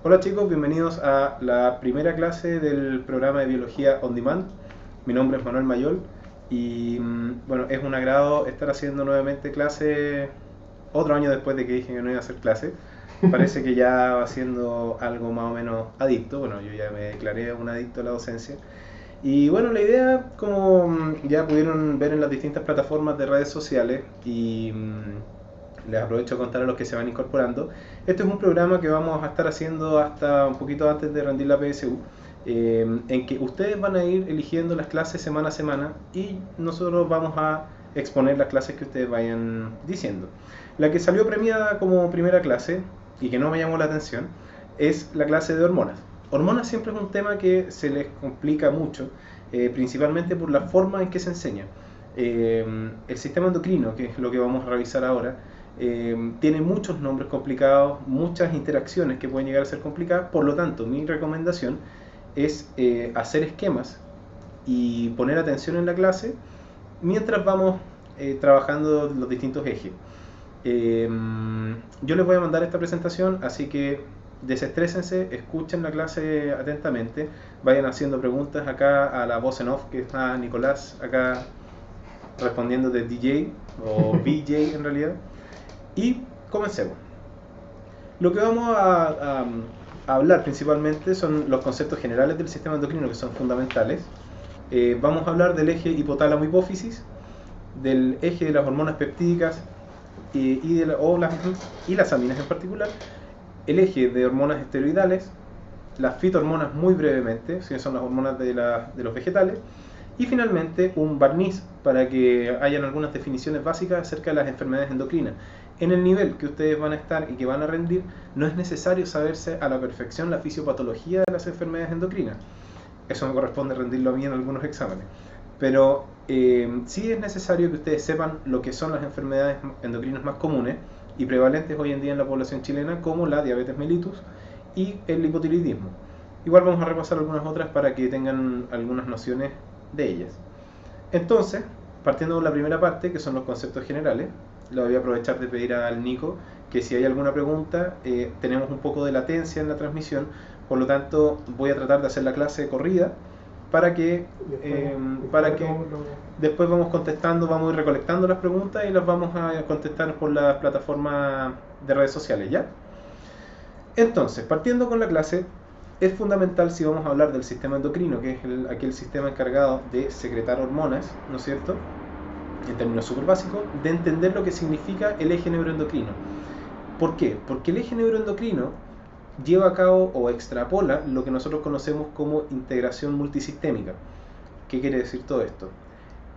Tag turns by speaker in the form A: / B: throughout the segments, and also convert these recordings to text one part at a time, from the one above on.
A: Hola chicos, bienvenidos a la primera clase del programa de Biología On Demand. Mi nombre es Manuel Mayol y bueno, es un agrado estar haciendo nuevamente clase otro año después de que dije que no iba a hacer clase. Parece que ya va siendo algo más o menos adicto. Bueno, yo ya me declaré un adicto a la docencia. Y bueno, la idea, como ya pudieron ver en las distintas plataformas de redes sociales, y les aprovecho a contar a los que se van incorporando, este es un programa que vamos a estar haciendo hasta un poquito antes de rendir la PSU, en que ustedes van a ir eligiendo las clases semana a semana y nosotros vamos a exponer las clases que ustedes vayan diciendo. La que salió premiada como primera clase y que no me llamó la atención es la clase de hormonas. Hormonas siempre es un tema que se les complica mucho, principalmente por la forma en que se enseña. El sistema endocrino, que es lo que vamos a revisar ahora, tiene muchos nombres complicados, muchas interacciones que pueden llegar a ser complicadas. Por lo tanto, mi recomendación es hacer esquemas y poner atención en la clase mientras vamos trabajando los distintos ejes. Yo les voy a mandar esta presentación, así que desestrésense, escuchen la clase atentamente, vayan haciendo preguntas acá a la voz en off que está Nicolás acá respondiendo de DJ o BJ en realidad. Y comencemos. Lo que vamos a hablar principalmente son los conceptos generales del sistema endocrino, que son fundamentales. Vamos a hablar del eje hipotálamo-hipófisis, del eje de las hormonas peptídicas y las aminas en particular, el eje de hormonas esteroidales, las fitohormonas muy brevemente, que son las hormonas de los vegetales, y finalmente un barniz para que hayan algunas definiciones básicas acerca de las enfermedades endocrinas. En el nivel que ustedes van a estar y que van a rendir, no es necesario saberse a la perfección la fisiopatología de las enfermedades endocrinas. Eso me corresponde rendirlo a mí en algunos exámenes. Pero sí es necesario que ustedes sepan lo que son las enfermedades endocrinas más comunes y prevalentes hoy en día en la población chilena, como la diabetes mellitus y el hipotiroidismo. Igual vamos a repasar algunas otras para que tengan algunas nociones de ellas. Entonces, partiendo de la primera parte, que son los conceptos generales, lo voy a aprovechar de pedir al Nico que si hay alguna pregunta, tenemos un poco de latencia en la transmisión, por lo tanto voy a tratar de hacer la clase corrida para que, después vamos contestando, vamos a ir recolectando las preguntas y las vamos a contestar por las plataformas de redes sociales, ¿ya? Entonces, partiendo con la clase, es fundamental, si vamos a hablar del sistema endocrino, que es aquel sistema encargado de secretar hormonas, ¿no es cierto?, en términos súper básicos, de entender lo que significa el eje neuroendocrino. ¿Por qué? Porque el eje neuroendocrino lleva a cabo o extrapola lo que nosotros conocemos como integración multisistémica. ¿Qué quiere decir todo esto?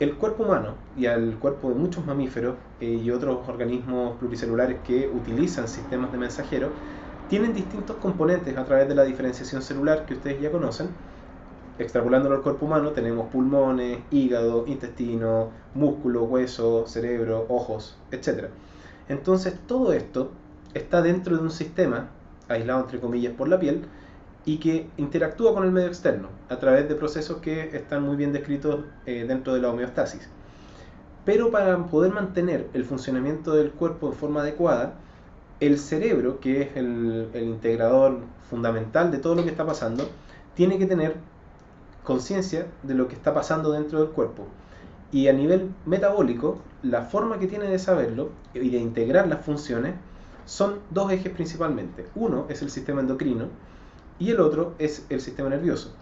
A: El cuerpo humano y el cuerpo de muchos mamíferos y otros organismos pluricelulares que utilizan sistemas de mensajeros tienen distintos componentes a través de la diferenciación celular que ustedes ya conocen. Extrapolándolo al cuerpo humano tenemos pulmones, hígado, intestino, músculo, hueso, cerebro, ojos, etc. Entonces todo esto está dentro de un sistema, aislado entre comillas por la piel, y que interactúa con el medio externo a través de procesos que están muy bien descritos dentro de la homeostasis. Pero para poder mantener el funcionamiento del cuerpo en forma adecuada, el cerebro, que es el integrador fundamental de todo lo que está pasando, tiene que tener conciencia de lo que está pasando dentro del cuerpo. Y a nivel metabólico, la forma que tiene de saberlo y de integrar las funciones son dos ejes principalmente. Uno es el sistema endocrino y el otro es el sistema nervioso.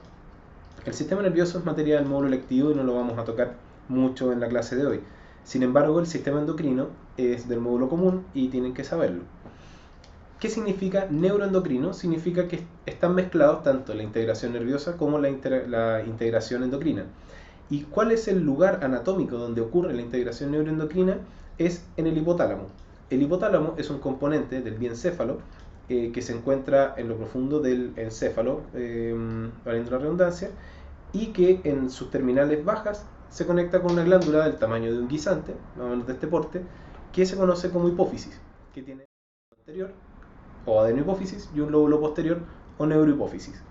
A: El sistema nervioso es materia del módulo electivo y no lo vamos a tocar mucho en la clase de hoy. Sin embargo, el sistema endocrino es del módulo común y tienen que saberlo. ¿Qué significa neuroendocrino? Significa que están mezclados tanto la integración nerviosa como la integración endocrina. ¿Y cuál es el lugar anatómico donde ocurre la integración neuroendocrina? Es en el hipotálamo. El hipotálamo es un componente del diencéfalo que se encuentra en lo profundo del encéfalo, valiendo la redundancia, y que en sus terminales bajas se conecta con una glándula del tamaño de un guisante, más o menos de este porte, que se conoce como hipófisis, que tiene un lóbulo anterior o adenohipófisis y un lóbulo posterior o neurohipófisis.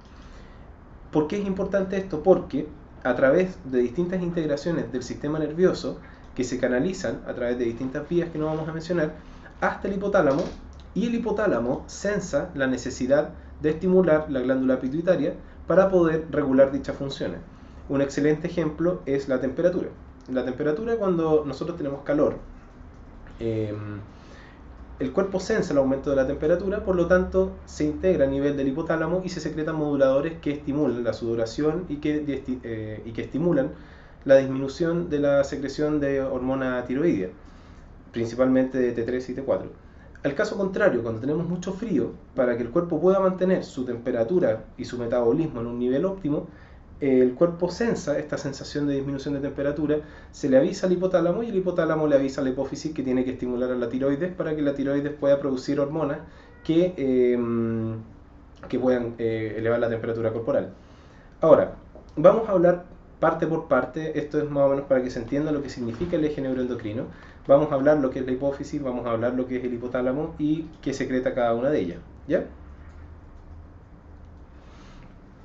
A: ¿Por qué es importante esto? Porque a través de distintas integraciones del sistema nervioso que se canalizan a través de distintas vías que no vamos a mencionar hasta el hipotálamo, y el hipotálamo sensa la necesidad de estimular la glándula pituitaria para poder regular dichas funciones. Un excelente ejemplo es la temperatura. La temperatura, cuando nosotros tenemos calor, el cuerpo sensa el aumento de la temperatura, por lo tanto se integra a nivel del hipotálamo y se secretan moduladores que estimulan la sudoración y que estimulan la disminución de la secreción de hormona tiroidea, principalmente de T3 y T4. Al caso contrario, cuando tenemos mucho frío, para que el cuerpo pueda mantener su temperatura y su metabolismo en un nivel óptimo, el cuerpo sensa esta sensación de disminución de temperatura, se le avisa al hipotálamo y el hipotálamo le avisa a la hipófisis que tiene que estimular a la tiroides para que la tiroides pueda producir hormonas que puedan elevar la temperatura corporal. Ahora, vamos a hablar parte por parte. Esto es más o menos para que se entienda lo que significa el eje neuroendocrino. Vamos a hablar lo que es la hipófisis, vamos a hablar lo que es el hipotálamo y qué secreta cada una de ellas, ¿ya?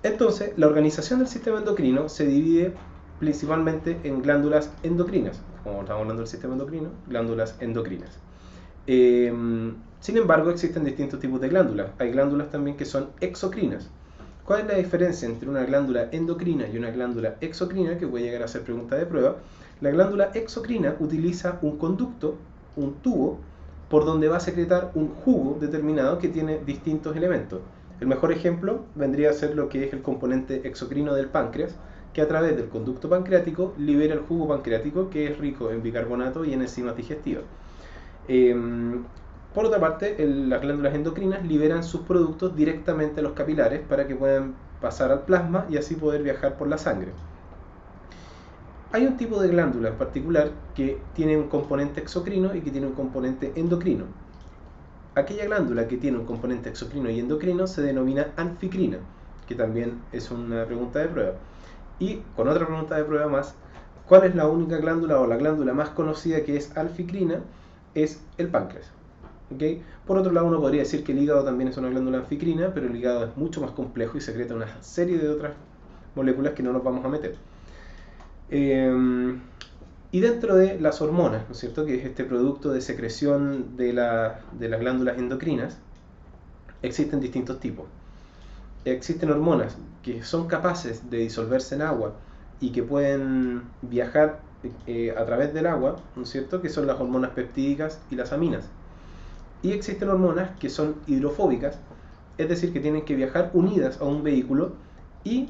A: Entonces, la organización del sistema endocrino se divide principalmente en glándulas endocrinas, como estamos hablando del sistema endocrino, glándulas endocrinas. Sin embargo, existen distintos tipos de glándulas. Hay glándulas también que son exocrinas. ¿Cuál es la diferencia entre una glándula endocrina y una glándula exocrina? Que puede llegar a ser pregunta de prueba. La glándula exocrina utiliza un conducto, un tubo, por donde va a secretar un jugo determinado que tiene distintos elementos. El mejor ejemplo vendría a ser lo que es el componente exocrino del páncreas, que a través del conducto pancreático libera el jugo pancreático, que es rico en bicarbonato y en enzimas digestivas. Por otra parte, las glándulas endocrinas liberan sus productos directamente a los capilares para que puedan pasar al plasma y así poder viajar por la sangre. Hay un tipo de glándula en particular que tiene un componente exocrino y que tiene un componente endocrino. Aquella glándula que tiene un componente exocrino y endocrino se denomina anficrina, que también es una pregunta de prueba. Y con otra pregunta de prueba más, ¿cuál es la única glándula o la glándula más conocida que es anficrina? Es el páncreas. ¿Okay? Por otro lado, uno podría decir que el hígado también es una glándula anficrina, pero el hígado es mucho más complejo y secreta una serie de otras moléculas que no nos vamos a meter. Y dentro de las hormonas, ¿no es cierto?, que es este producto de secreción de las glándulas endocrinas, existen distintos tipos. Existen hormonas que son capaces de disolverse en agua y que pueden viajar a través del agua, ¿no es cierto?, que son las hormonas peptídicas y las aminas. Y existen hormonas que son hidrofóbicas, es decir, que tienen que viajar unidas a un vehículo y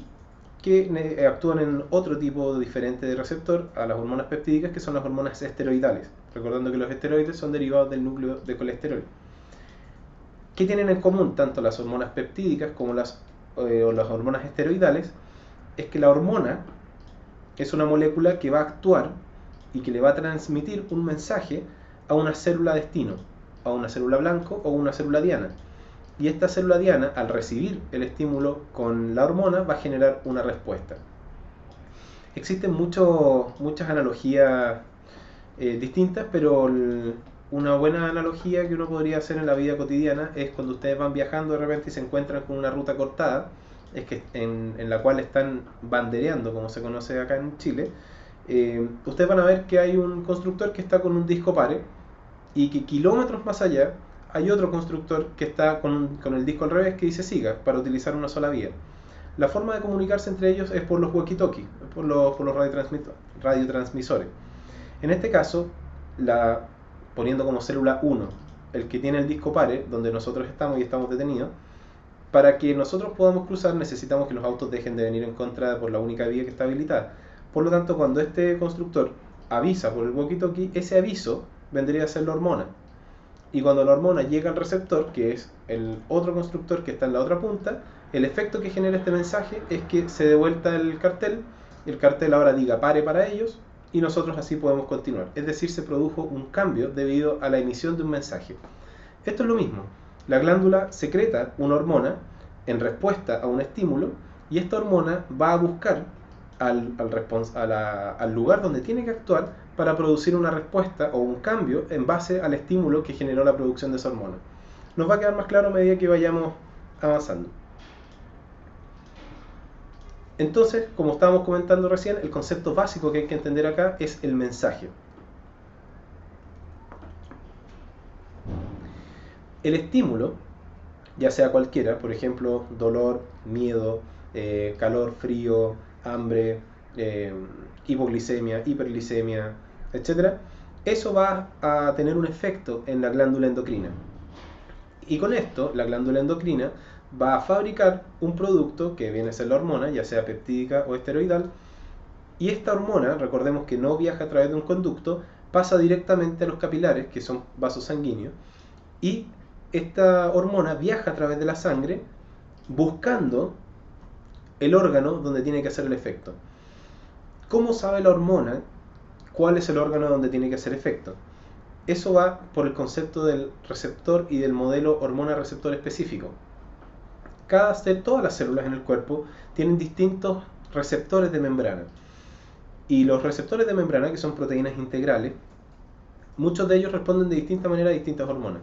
A: que actúan en otro tipo diferente de receptor a las hormonas peptídicas, que son las hormonas esteroidales, recordando que los esteroides son derivados del núcleo de colesterol. ¿Qué tienen en común tanto las hormonas peptídicas como las hormonas esteroidales? Es que la hormona es una molécula que va a actuar y que le va a transmitir un mensaje a una célula destino, a una célula blanco o una célula diana. Y esta célula diana, al recibir el estímulo con la hormona, va a generar una respuesta. Existen muchas analogías distintas, pero una buena analogía que uno podría hacer en la vida cotidiana es cuando ustedes van viajando de repente y se encuentran con una ruta cortada, es que en la cual están bandereando, como se conoce acá en Chile. Ustedes van a ver que hay un constructor que está con un disco pare y que kilómetros más allá hay otro constructor que está con el disco al revés que dice siga, para utilizar una sola vía. La forma de comunicarse entre ellos es por los walkie-talkie, por los radiotransmisores. En este caso, poniendo como célula 1 el que tiene el disco pare, donde nosotros estamos y estamos detenidos, para que nosotros podamos cruzar necesitamos que los autos dejen de venir en contra por la única vía que está habilitada. Por lo tanto, cuando este constructor avisa por el walkie-talkie, ese aviso vendría a ser la hormona. Y cuando la hormona llega al receptor, que es el otro constructor que está en la otra punta, el efecto que genera este mensaje es que se dé vuelta el cartel ahora diga pare para ellos, y nosotros así podemos continuar. Es decir, se produjo un cambio debido a la emisión de un mensaje. Esto es lo mismo. La glándula secreta una hormona en respuesta a un estímulo, y esta hormona va a buscar al lugar donde tiene que actuar para producir una respuesta o un cambio en base al estímulo que generó la producción de esa hormona. Nos va a quedar más claro a medida que vayamos avanzando. Entonces, como estábamos comentando recién, el concepto básico que hay que entender acá es el mensaje. El estímulo ya sea cualquiera, por ejemplo, dolor, miedo, calor, frío, hambre, eh, hipoglicemia, hiperglicemia, etcétera, eso va a tener un efecto en la glándula endocrina. Y con esto, la glándula endocrina va a fabricar un producto que viene a ser la hormona, ya sea peptídica o esteroidal, y esta hormona, recordemos que no viaja a través de un conducto, pasa directamente a los capilares, que son vasos sanguíneos, y esta hormona viaja a través de la sangre buscando el órgano donde tiene que hacer el efecto. ¿Cómo sabe la hormona cuál es el órgano donde tiene que hacer efecto? Eso va por el concepto del receptor y del modelo hormona-receptor específico. Todas las células en el cuerpo tienen distintos receptores de membrana. Y los receptores de membrana, que son proteínas integrales, muchos de ellos responden de distinta manera a distintas hormonas.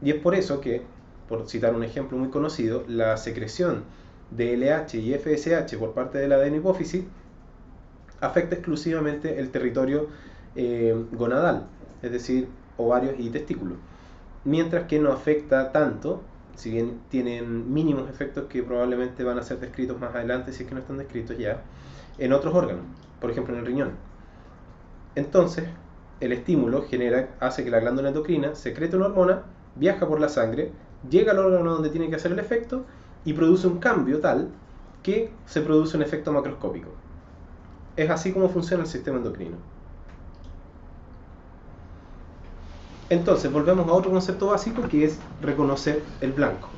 A: Y es por eso que, por citar un ejemplo muy conocido, la secreción de LH y FSH por parte de la adenohipófisis afecta exclusivamente el territorio gonadal, es decir, ovarios y testículos. Mientras que no afecta tanto, si bien tienen mínimos efectos que probablemente van a ser descritos más adelante, si es que no están descritos ya, en otros órganos, por ejemplo en el riñón. Entonces, el estímulo hace que la glándula endocrina secrete una hormona, viaja por la sangre, llega al órgano donde tiene que hacer el efecto y produce un cambio tal que se produce un efecto macroscópico. Es así como funciona el sistema endocrino. Entonces, volvemos a otro concepto básico que es reconocer el blanco.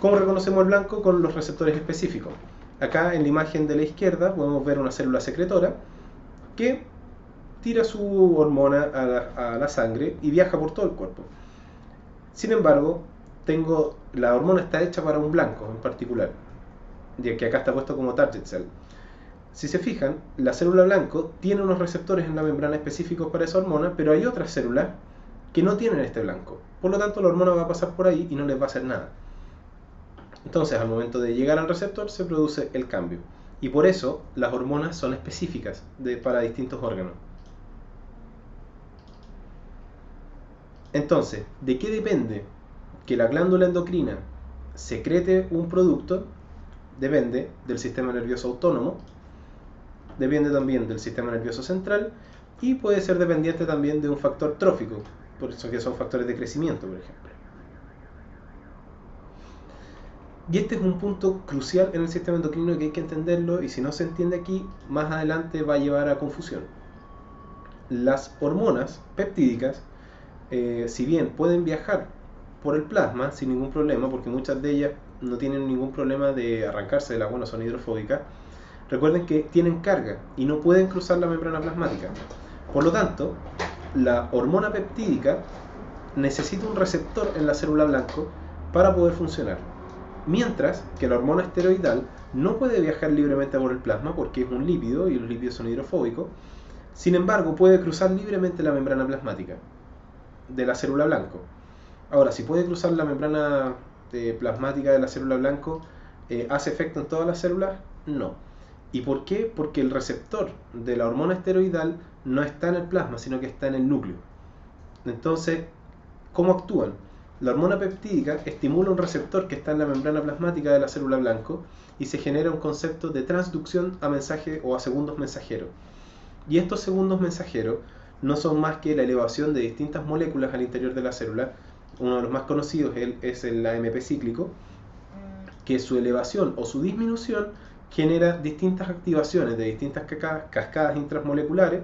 A: ¿Cómo reconocemos el blanco? Con los receptores específicos. Acá en la imagen de la izquierda podemos ver una célula secretora que tira su hormona a la sangre y viaja por todo el cuerpo. Sin embargo, la hormona está hecha para un blanco en particular, ya que acá está puesto como target cell. Si se fijan, la célula blanco tiene unos receptores en la membrana específicos para esa hormona, pero hay otras células que no tienen este blanco. Por lo tanto, la hormona va a pasar por ahí y no les va a hacer nada. Entonces, al momento de llegar al receptor, se produce el cambio. Y por eso, las hormonas son específicas para distintos órganos. Entonces, ¿de qué depende que la glándula endocrina secrete un producto? Depende del sistema nervioso autónomo, depende también del sistema nervioso central y puede ser dependiente también de un factor trófico, por eso que son factores de crecimiento, por ejemplo. Y este es un punto crucial en el sistema endocrino que hay que entenderlo, y si no se entiende aquí, más adelante va a llevar a confusión. Las hormonas peptídicas, si bien pueden viajar por el plasma sin ningún problema, porque muchas de ellas no tienen ningún problema de arrancarse de la bueno, son hidrofóbicas, recuerden que tienen carga y no pueden cruzar la membrana plasmática. Por lo tanto, la hormona peptídica necesita un receptor en la célula blanco para poder funcionar. Mientras que la hormona esteroidal no puede viajar libremente por el plasma porque es un lípido y los lípidos son hidrofóbicos. Sin embargo, puede cruzar libremente la membrana plasmática de la célula blanco. Ahora, si puede cruzar la membrana plasmática de la célula blanco, ¿hace efecto en todas las células? No. ¿Y por qué? Porque el receptor de la hormona esteroidal no está en el plasma, sino que está en el núcleo. Entonces, ¿cómo actúan? La hormona peptídica estimula un receptor que está en la membrana plasmática de la célula blanco y se genera un concepto de transducción a mensaje o a segundos mensajeros. Y estos segundos mensajeros no son más que la elevación de distintas moléculas al interior de la célula. Uno de los más conocidos es el AMP cíclico, que su elevación o su disminución genera distintas activaciones de distintas cascadas intramoleculares,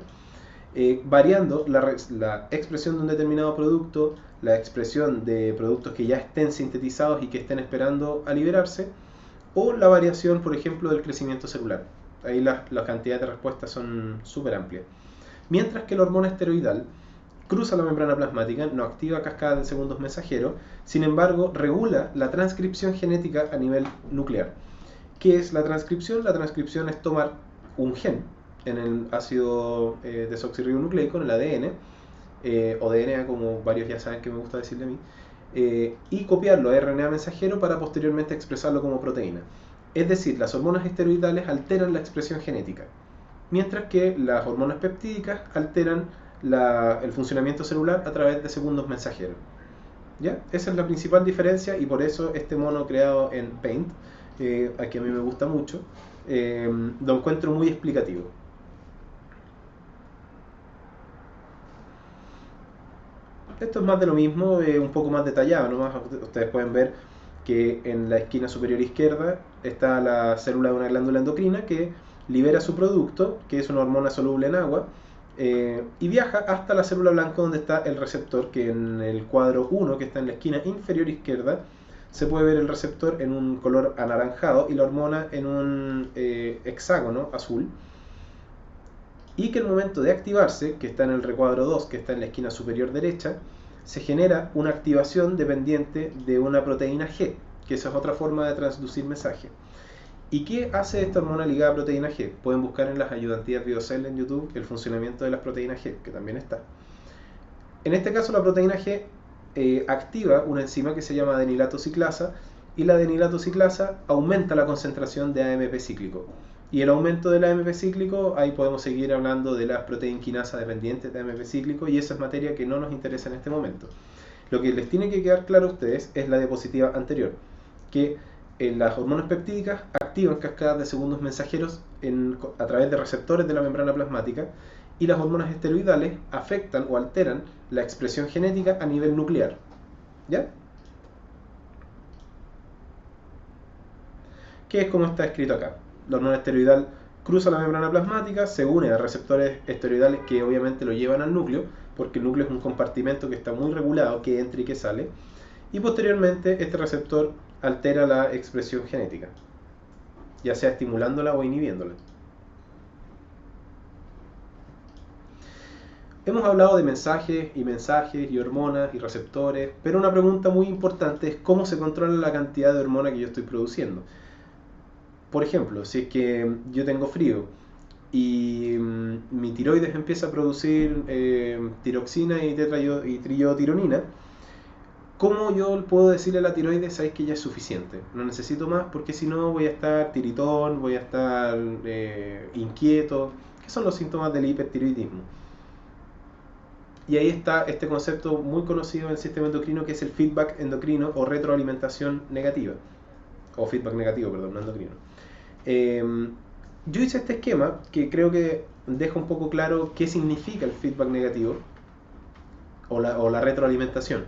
A: variando la expresión de un determinado producto, la expresión de productos que ya estén sintetizados y que estén esperando a liberarse, o la variación, por ejemplo, del crecimiento celular. Ahí las cantidades de respuestas son súper amplias. Mientras que la hormona esteroidal cruza la membrana plasmática, no activa cascadas de segundos mensajeros, sin embargo, regula la transcripción genética a nivel nuclear. ¿Qué es la transcripción? La transcripción es tomar un gen en el ácido desoxirribonucleico, en el ADN, o DNA, como varios ya saben que me gusta decirle a mí, y copiarlo a RNA mensajero para posteriormente expresarlo como proteína. Es decir, las hormonas esteroidales alteran la expresión genética, mientras que las hormonas peptídicas alteran el funcionamiento celular a través de segundos mensajeros. ¿Ya? Esa es la principal diferencia y por eso este mono creado en Paint, que a mí me gusta mucho, lo encuentro muy explicativo. Esto es más de lo mismo, un poco más detallado, nomás ustedes pueden ver que en la esquina superior izquierda está la célula de una glándula endocrina que libera su producto, que es una hormona soluble en agua, y viaja hasta la célula blanca donde está el receptor, que en el cuadro 1, que está en la esquina inferior izquierda, se puede ver el receptor en un color anaranjado y la hormona en un hexágono azul, y que el momento de activarse, que está en el recuadro 2, que está en la esquina superior derecha, se genera una activación dependiente de una proteína G, que esa es otra forma de transducir mensaje. ¿Y qué hace esta hormona ligada a proteína G? Pueden buscar en las ayudantías BioCell en YouTube el funcionamiento de las proteínas G, que también está. En este caso la proteína G activa una enzima que se llama adenilato ciclasa, y la adenilato ciclasa aumenta la concentración de AMP cíclico. Y el aumento del AMP cíclico, ahí podemos seguir hablando de las proteínquinasas dependientes de AMP cíclico, y esa es materia que no nos interesa en este momento. Lo que les tiene que quedar claro a ustedes es la diapositiva anterior, que las hormonas peptídicas activan cascadas de segundos mensajeros a través de receptores de la membrana plasmática, y las hormonas esteroidales afectan o alteran la expresión genética a nivel nuclear. ¿Ya? Que es como está escrito acá. La hormona esteroidal cruza la membrana plasmática, se une a receptores esteroidales que obviamente lo llevan al núcleo, porque el núcleo es un compartimento que está muy regulado, que entra y que sale, y posteriormente este receptor altera la expresión genética, ya sea estimulándola o inhibiéndola. Hemos hablado de mensajes y hormonas y receptores, pero una pregunta muy importante es cómo se controla la cantidad de hormona que yo estoy produciendo. Por ejemplo, si es que yo tengo frío y mi tiroides empieza a producir tiroxina y trillotironina, ¿cómo yo puedo decirle a la tiroides, sabes que ya es suficiente? No necesito más porque si no voy a estar tiritón, voy a estar inquieto, que son los síntomas del hipertiroidismo. Y ahí está este concepto muy conocido en el sistema endocrino, que es el feedback endocrino o retroalimentación negativa. O feedback negativo, perdón, no endocrino. Yo hice este esquema que creo que deja un poco claro qué significa el feedback negativo o la retroalimentación.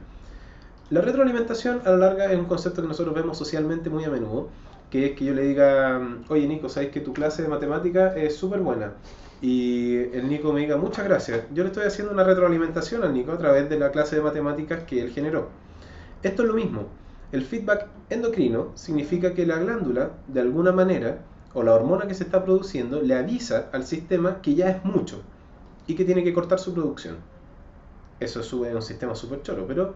A: La retroalimentación a la larga es un concepto que nosotros vemos socialmente muy a menudo, que es que yo le diga, oye Nico, sabes que tu clase de matemática es súper buena, y el Nico me diga, muchas gracias. Yo le estoy haciendo una retroalimentación al Nico a través de la clase de matemáticas que él generó. Esto es lo mismo. El feedback endocrino significa que la glándula, de alguna manera, o la hormona que se está produciendo, le avisa al sistema que ya es mucho y que tiene que cortar su producción. Eso es un sistema súper choro, pero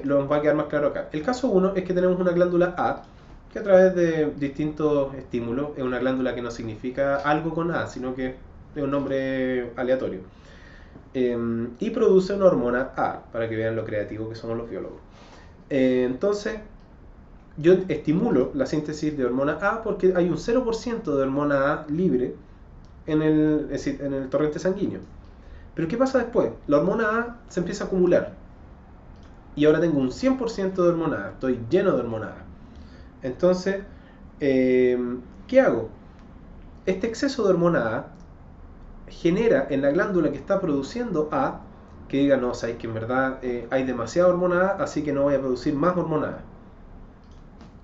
A: lo va a quedar más claro acá. El caso 1 es que tenemos una glándula A, que a través de distintos estímulos, es una glándula que no significa algo con A, sino que es un nombre aleatorio. Y produce una hormona A, para que vean lo creativo que somos los biólogos. Entonces, yo estimulo la síntesis de hormona A porque hay un 0% de hormona A libre en el torrente sanguíneo. Pero ¿qué pasa después? La hormona A se empieza a acumular y ahora tengo un 100% de hormona A, estoy lleno de hormona A. Entonces, ¿qué hago? Este exceso de hormona A genera en la glándula que está produciendo A que diga, no, sabéis que en verdad hay demasiada hormona A, así que no voy a producir más hormona A.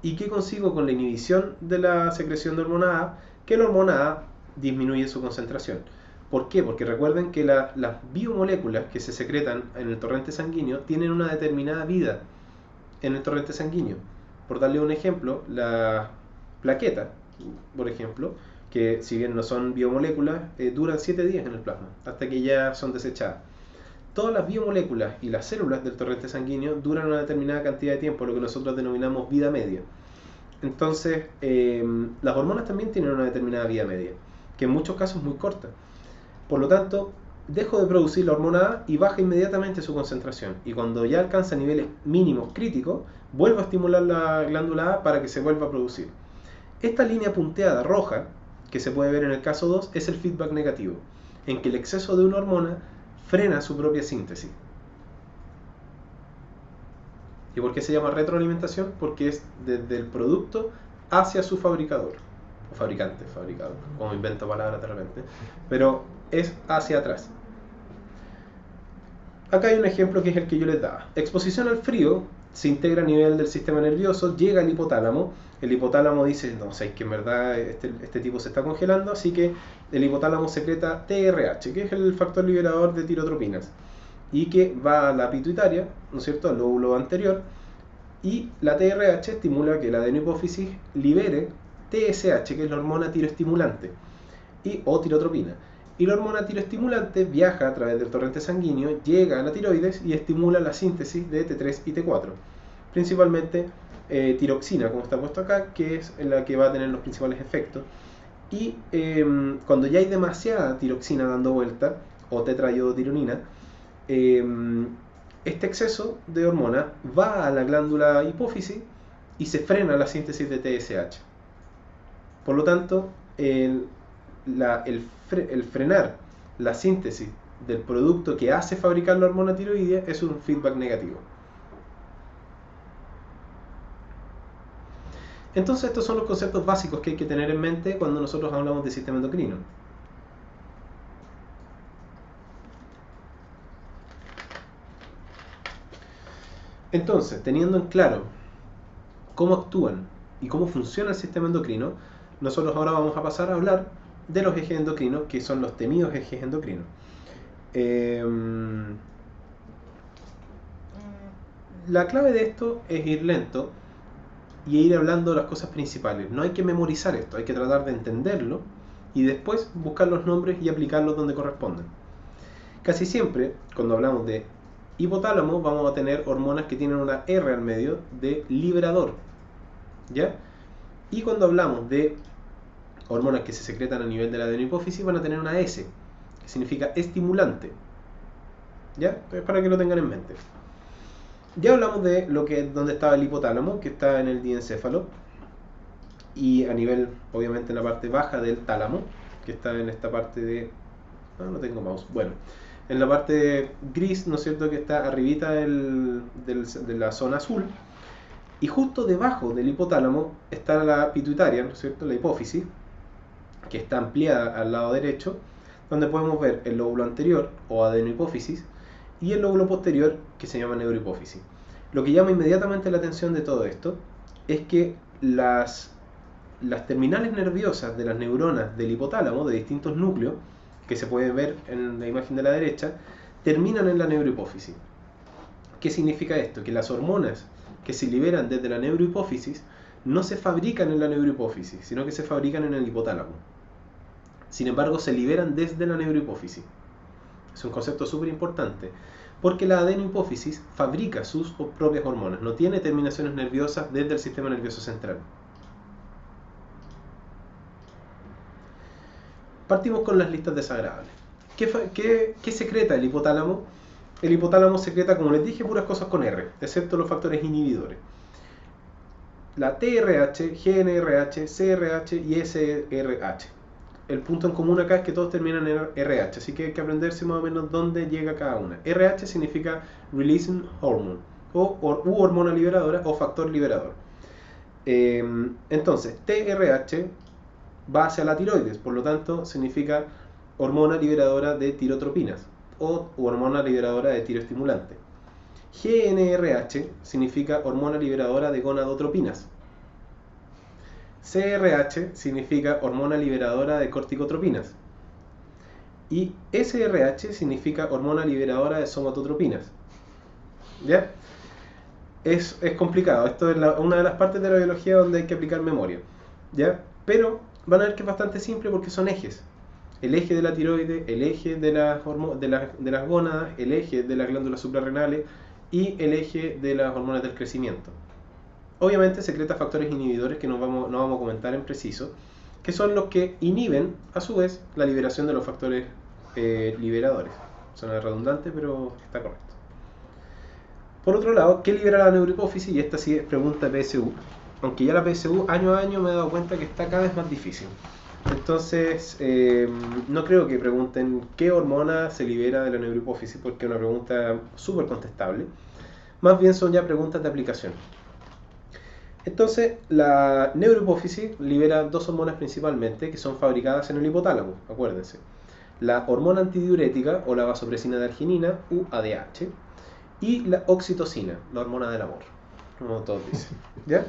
A: ¿Y qué consigo con la inhibición de la secreción de hormona A? Que la hormona A disminuye su concentración. ¿Por qué? Porque recuerden que las biomoléculas que se secretan en el torrente sanguíneo tienen una determinada vida en el torrente sanguíneo. Por darle un ejemplo, la plaqueta, por ejemplo, que si bien no son biomoléculas, duran 7 días en el plasma, hasta que ya son desechadas. Todas las biomoléculas y las células del torrente sanguíneo duran una determinada cantidad de tiempo, lo que nosotros denominamos vida media. Entonces, las hormonas también tienen una determinada vida media, que en muchos casos es muy corta. Por lo tanto, dejo de producir la hormona A y baja inmediatamente su concentración. Y cuando ya alcanza niveles mínimos críticos, vuelvo a estimular la glándula A para que se vuelva a producir. Esta línea punteada roja, que se puede ver en el caso 2, es el feedback negativo, en que el exceso de una hormona frena su propia síntesis. ¿Y por qué se llama retroalimentación? Porque es desde el producto hacia su fabricador, o fabricante, fabricador, como invento palabras de repente, pero es hacia atrás. Acá hay un ejemplo que es el que yo les daba. Exposición al frío se integra a nivel del sistema nervioso, llega al hipotálamo. El hipotálamo dice, no, o sea, es que en verdad este tipo se está congelando, así que el hipotálamo secreta TRH, que es el factor liberador de tirotropinas, y que va a la pituitaria, ¿no es cierto?, al lóbulo anterior, y la TRH estimula que la adenohipófisis libere TSH, que es la hormona tiroestimulante, o tirotropina. Y la hormona tiroestimulante viaja a través del torrente sanguíneo, llega a la tiroides y estimula la síntesis de T3 y T4. Principalmente tiroxina, como está puesto acá, que es la que va a tener los principales efectos. Y cuando ya hay demasiada tiroxina dando vuelta, o tetraiodotiriona, este exceso de hormona va a la glándula hipófisis y se frena la síntesis de TSH. Por lo tanto, el frenar la síntesis del producto que hace fabricar la hormona tiroidea es un feedback negativo. Entonces estos son los conceptos básicos que hay que tener en mente cuando nosotros hablamos de sistema endocrino. Entonces, teniendo en claro cómo actúan y cómo funciona el sistema endocrino, nosotros ahora vamos a pasar a hablar de los ejes endocrinos, que son los temidos ejes endocrinos. La clave de esto es ir lento y ir hablando de las cosas principales. No hay que memorizar esto, hay que tratar de entenderlo y después buscar los nombres y aplicarlos donde corresponden. Casi siempre, cuando hablamos de hipotálamo, vamos a tener hormonas que tienen una R al medio de liberador, ¿ya? Y cuando hablamos de hormonas que se secretan a nivel de la adenohipófisis, van a tener una S, que significa estimulante, ¿ya? Entonces, para que lo tengan en mente. Ya hablamos de donde estaba el hipotálamo, que está en el diencéfalo, y a nivel, obviamente, en la parte baja del tálamo, que está en esta parte de... no tengo mouse. Bueno, en la parte gris, ¿no es cierto?, que está arribita de la zona azul, y justo debajo del hipotálamo está la pituitaria, ¿no es cierto?, la hipófisis, que está ampliada al lado derecho, donde podemos ver el lóbulo anterior, o adenohipófisis, y el lóbulo posterior, que se llama neurohipófisis. Lo que llama inmediatamente la atención de todo esto es que las terminales nerviosas de las neuronas del hipotálamo, de distintos núcleos, que se puede ver en la imagen de la derecha, terminan en la neurohipófisis. ¿Qué significa esto? Que las hormonas que se liberan desde la neurohipófisis no se fabrican en la neurohipófisis, sino que se fabrican en el hipotálamo. Sin embargo, se liberan desde la neurohipófisis. Es un concepto súper importante, porque la adenohipófisis fabrica sus propias hormonas, no tiene terminaciones nerviosas desde el sistema nervioso central. Partimos con las listas desagradables. ¿Qué secreta el hipotálamo? El hipotálamo secreta, como les dije, puras cosas con R, excepto los factores inhibidores. La TRH, GNRH, CRH y SRH. El punto en común acá es que todos terminan en RH, así que hay que aprenderse más o menos dónde llega cada una. RH significa Releasing Hormone, u hormona liberadora o factor liberador. Entonces, TRH va hacia la tiroides, por lo tanto significa hormona liberadora de tirotropinas o hormona liberadora de tiroestimulante. GNRH significa hormona liberadora de gonadotropinas. CRH significa hormona liberadora de corticotropinas. Y SRH significa hormona liberadora de somatotropinas. ¿Ya? Es complicado. Esto es una de las partes de la biología donde hay que aplicar memoria. ¿Ya? Pero van a ver que es bastante simple porque son ejes. El eje de la tiroide, el eje de las gónadas, el eje de las glándulas suprarrenales y el eje de las hormonas del crecimiento. Obviamente secreta factores inhibidores que no vamos a comentar en preciso, que son los que inhiben, a su vez, la liberación de los factores liberadores. Suena redundante, pero está correcto. Por otro lado, ¿qué libera la neurohipófisis? Y esta sí es pregunta de PSU. Aunque ya la PSU año a año me he dado cuenta que está cada vez más difícil. Entonces, no creo que pregunten qué hormona se libera de la neurohipófisis, porque es una pregunta súper contestable. más bien son ya preguntas de aplicación. Entonces, la neurohipófisis libera dos hormonas principalmente que son fabricadas en el hipotálamo, acuérdense. La hormona antidiurética o la vasopresina de arginina, UADH, y la oxitocina, la hormona del amor, como todos dicen. ¿Ya?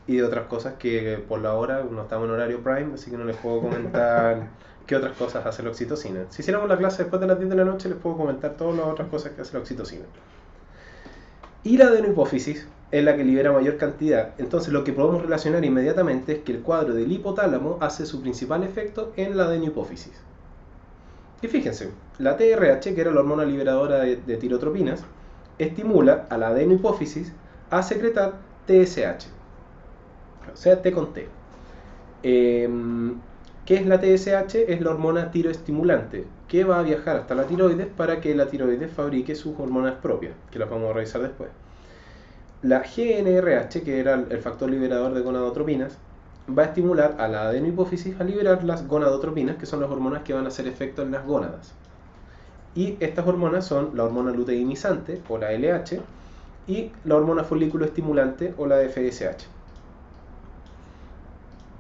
A: Y de otras cosas que por la hora no estamos en horario prime, así que no les puedo comentar qué otras cosas hace la oxitocina. Si hiciéramos la clase después de las 10 de la noche, les puedo comentar todas las otras cosas que hace la oxitocina. Y la adenohipófisis es la que libera mayor cantidad. Entonces lo que podemos relacionar inmediatamente es que el cuadro del hipotálamo hace su principal efecto en la adenohipófisis. Y fíjense, la TRH, que era la hormona liberadora de tirotropinas, estimula a la adenohipófisis a secretar TSH, o sea, T con T. ¿Qué es la TSH? Es la hormona tiroestimulante, que va a viajar hasta la tiroides para que la tiroides fabrique sus hormonas propias, que las vamos a revisar después. La GnRH, que era el factor liberador de gonadotropinas, va a estimular a la adenohipófisis a liberar las gonadotropinas, que son las hormonas que van a hacer efecto en las gónadas. Y estas hormonas son la hormona luteinizante, o la LH, y la hormona folículo estimulante, o la FSH.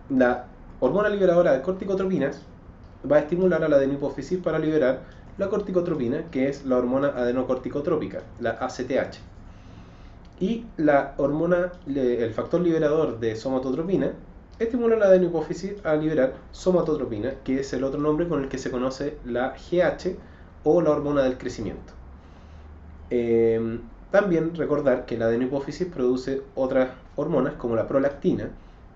A: La hormona liberadora de corticotropinas va a estimular a la adenohipófisis para liberar la corticotropina, que es la hormona adenocorticotrópica, la ACTH. Y la hormona, el factor liberador de somatotropina, estimula a la adenohipófisis a liberar somatotropina, que es el otro nombre con el que se conoce la GH o la hormona del crecimiento. También recordar que la adenohipófisis produce otras hormonas como la prolactina,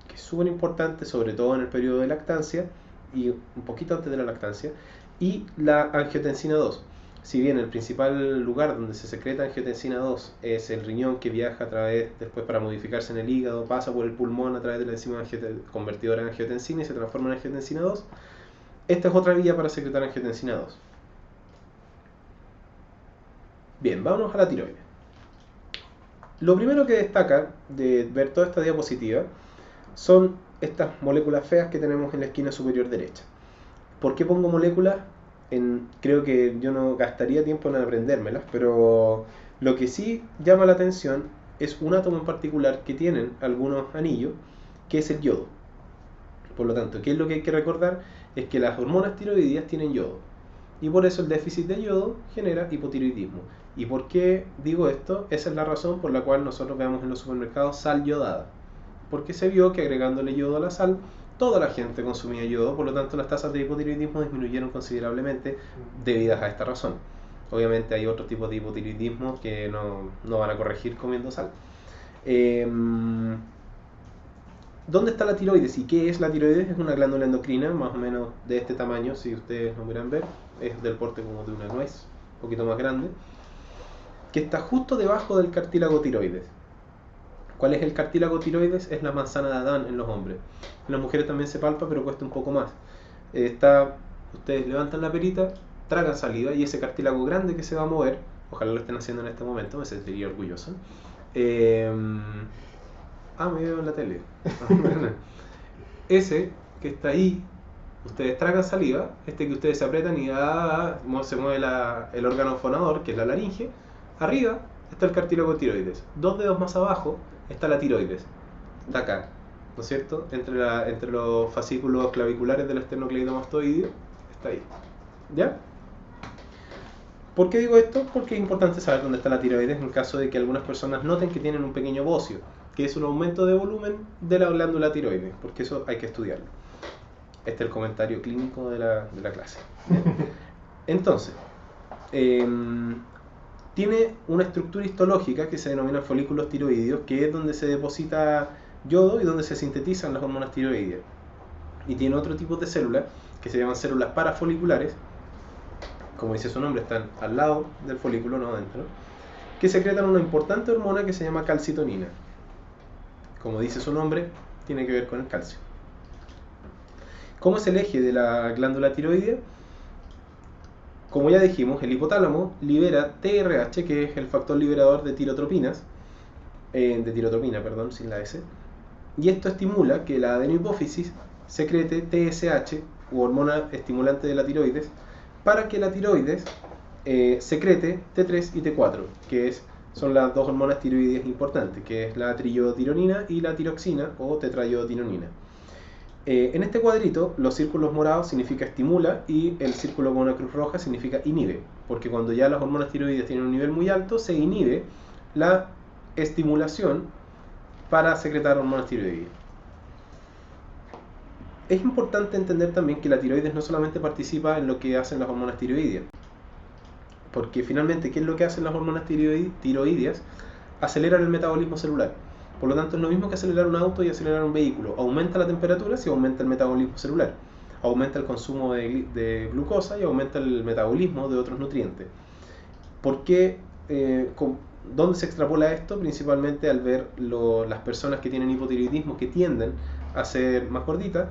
A: que es súper importante, sobre todo en el periodo de lactancia y un poquito antes de la lactancia, y la angiotensina 2. Si bien el principal lugar donde se secreta angiotensina 2 es el riñón, que viaja a través, después para modificarse en el hígado, pasa por el pulmón a través de la enzima convertidora en angiotensina y se transforma en angiotensina 2, esta es otra vía para secretar angiotensina 2. Bien, vámonos a la tiroides. Lo primero que destaca de ver toda esta diapositiva son estas moléculas feas que tenemos en la esquina superior derecha. ¿Por qué pongo moléculas? Creo que yo no gastaría tiempo en aprendérmelas, pero lo que sí llama la atención es un átomo en particular que tienen algunos anillos, que es el yodo. Por lo tanto, ¿qué es lo que hay que recordar? Es que las hormonas tiroideas tienen yodo, y por eso el déficit de yodo genera hipotiroidismo. ¿Y por qué digo esto? Esa es la razón por la cual nosotros vemos en los supermercados sal yodada, porque se vio que agregándole yodo a la sal, toda la gente consumía yodo, por lo tanto las tasas de hipotiroidismo disminuyeron considerablemente debidas a esta razón. Obviamente hay otros tipos de hipotiroidismo que no van a corregir comiendo sal. ¿Dónde está la tiroides y qué es la tiroides? Es una glándula endocrina más o menos de este tamaño, si ustedes lo miran ver, es del porte como de una nuez, un poquito más grande, que está justo debajo del cartílago tiroides. ¿Cuál es el cartílago tiroides? Es la manzana de Adán en los hombres. En las mujeres también se palpa, pero cuesta un poco más. Ustedes levantan la perita, tragan saliva y ese cartílago grande que se va a mover, ojalá lo estén haciendo en este momento, me sentiría orgulloso. Me veo en la tele. Ese que está ahí, ustedes tragan saliva, que ustedes se apretan y se mueve el órgano fonador, que es la laringe. Arriba está el cartílago tiroides. 2 dedos más abajo está la tiroides. Está acá, ¿no es cierto? Entre los fascículos claviculares del esternocleidomastoideo. Está ahí. ¿Ya? ¿Por qué digo esto? Porque es importante saber dónde está la tiroides en caso de que algunas personas noten que tienen un pequeño bocio, que es un aumento de volumen de la glándula tiroides, porque eso hay que estudiarlo. Este es el comentario clínico de la clase. Entonces, tiene una estructura histológica que se denomina folículos tiroideos, que es donde se deposita yodo y donde se sintetizan las hormonas tiroideas. Y tiene otro tipo de células que se llaman células parafoliculares, como dice su nombre, están al lado del folículo, no adentro, que secretan una importante hormona que se llama calcitonina. Como dice su nombre, tiene que ver con el calcio. ¿Cómo es el eje de la glándula tiroidea? Como ya dijimos, el hipotálamo libera TRH, que es el factor liberador de tirotropina, sin la S, y esto estimula que la adenohipófisis secrete TSH, u hormona estimulante de la tiroides, para que la tiroides secrete T3 y T4, que es son las dos hormonas tiroideas importantes, que es la triiotironina y la tiroxina o tetraiotironina. En este cuadrito, los círculos morados significa estimula y el círculo con una cruz roja significa inhibe, porque cuando ya las hormonas tiroideas tienen un nivel muy alto, se inhibe la estimulación para secretar hormonas tiroideas. Es importante entender también que la tiroides no solamente participa en lo que hacen las hormonas tiroideas, porque finalmente, ¿qué es lo que hacen las hormonas tiroideas? Aceleran el metabolismo celular. Por lo tanto, es lo mismo que acelerar un auto y acelerar un vehículo. Aumenta la temperatura si aumenta el metabolismo celular. Aumenta el consumo de glucosa y aumenta el metabolismo de otros nutrientes. ¿Por qué? ¿Dónde se extrapola esto? Principalmente al ver las personas que tienen hipotiroidismo que tienden a ser más gorditas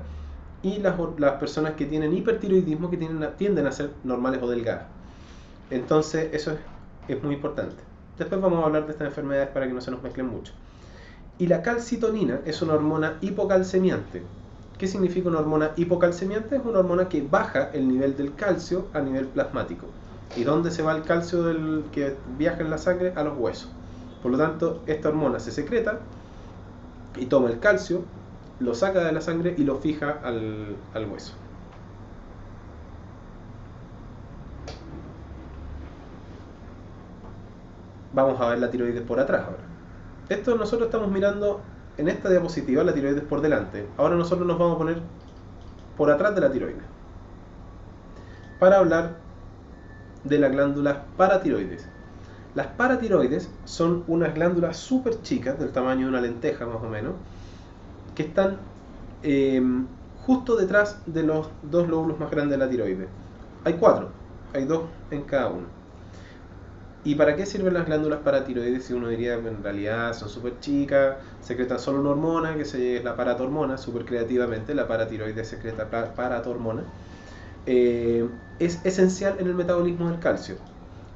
A: y las personas que tienen hipertiroidismo que tienden a ser normales o delgadas. Entonces, eso es muy importante. Después vamos a hablar de estas enfermedades para que no se nos mezclen mucho. Y la calcitonina es una hormona hipocalcemiante. ¿Qué significa una hormona hipocalcemiante? Es una hormona que baja el nivel del calcio a nivel plasmático. ¿Y dónde se va el calcio que viaja en la sangre? A los huesos. Por lo tanto, esta hormona se secreta y toma el calcio, lo saca de la sangre y lo fija al hueso. Vamos a ver la tiroides por atrás ahora. Esto nosotros estamos mirando en esta diapositiva la tiroides por delante. Ahora nosotros nos vamos a poner por atrás de la tiroides para hablar de las glándulas paratiroides. Las paratiroides son unas glándulas súper chicas, del tamaño de una lenteja más o menos, que están justo detrás de los dos lóbulos más grandes de la tiroides. Hay 4, hay 2 en cada uno. ¿Y para qué sirven las glándulas paratiroides? Si uno diría que en realidad son súper chicas, secretan solo una hormona, que es la paratormona, súper creativamente, la paratiroides secreta paratormona. Es esencial en el metabolismo del calcio.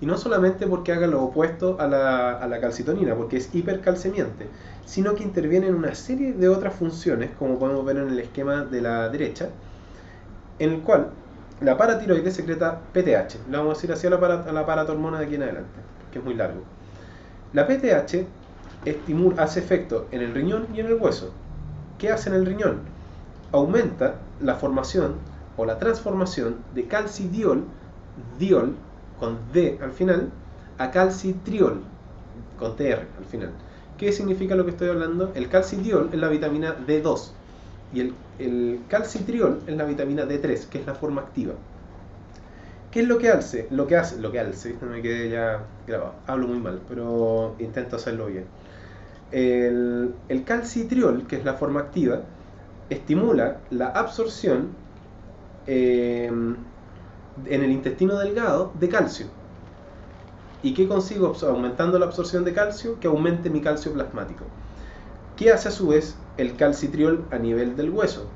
A: Y no solamente porque haga lo opuesto a la calcitonina, porque es hipercalcemiante, sino que interviene en una serie de otras funciones, como podemos ver en el esquema de la derecha, en el cual la paratiroides secreta PTH. Le vamos a decir así a la paratormona de aquí en adelante, que es muy largo. La PTH hace efecto en el riñón y en el hueso. ¿Qué hace en el riñón? Aumenta la formación o la transformación de calcidiol, diol con D al final, a calcitriol con TR al final. ¿Qué significa lo que estoy hablando? El calcidiol es la vitamina D2 y el calcitriol es la vitamina D3, que es la forma activa. ¿Qué es lo que hace? Lo que hace, no me quedé ya grabado. Hablo muy mal, pero intento hacerlo bien. El calcitriol, que es la forma activa, estimula la absorción en el intestino delgado de calcio. ¿Y qué consigo aumentando la absorción de calcio? Que aumente mi calcio plasmático. ¿Qué hace a su vez el calcitriol a nivel del hueso?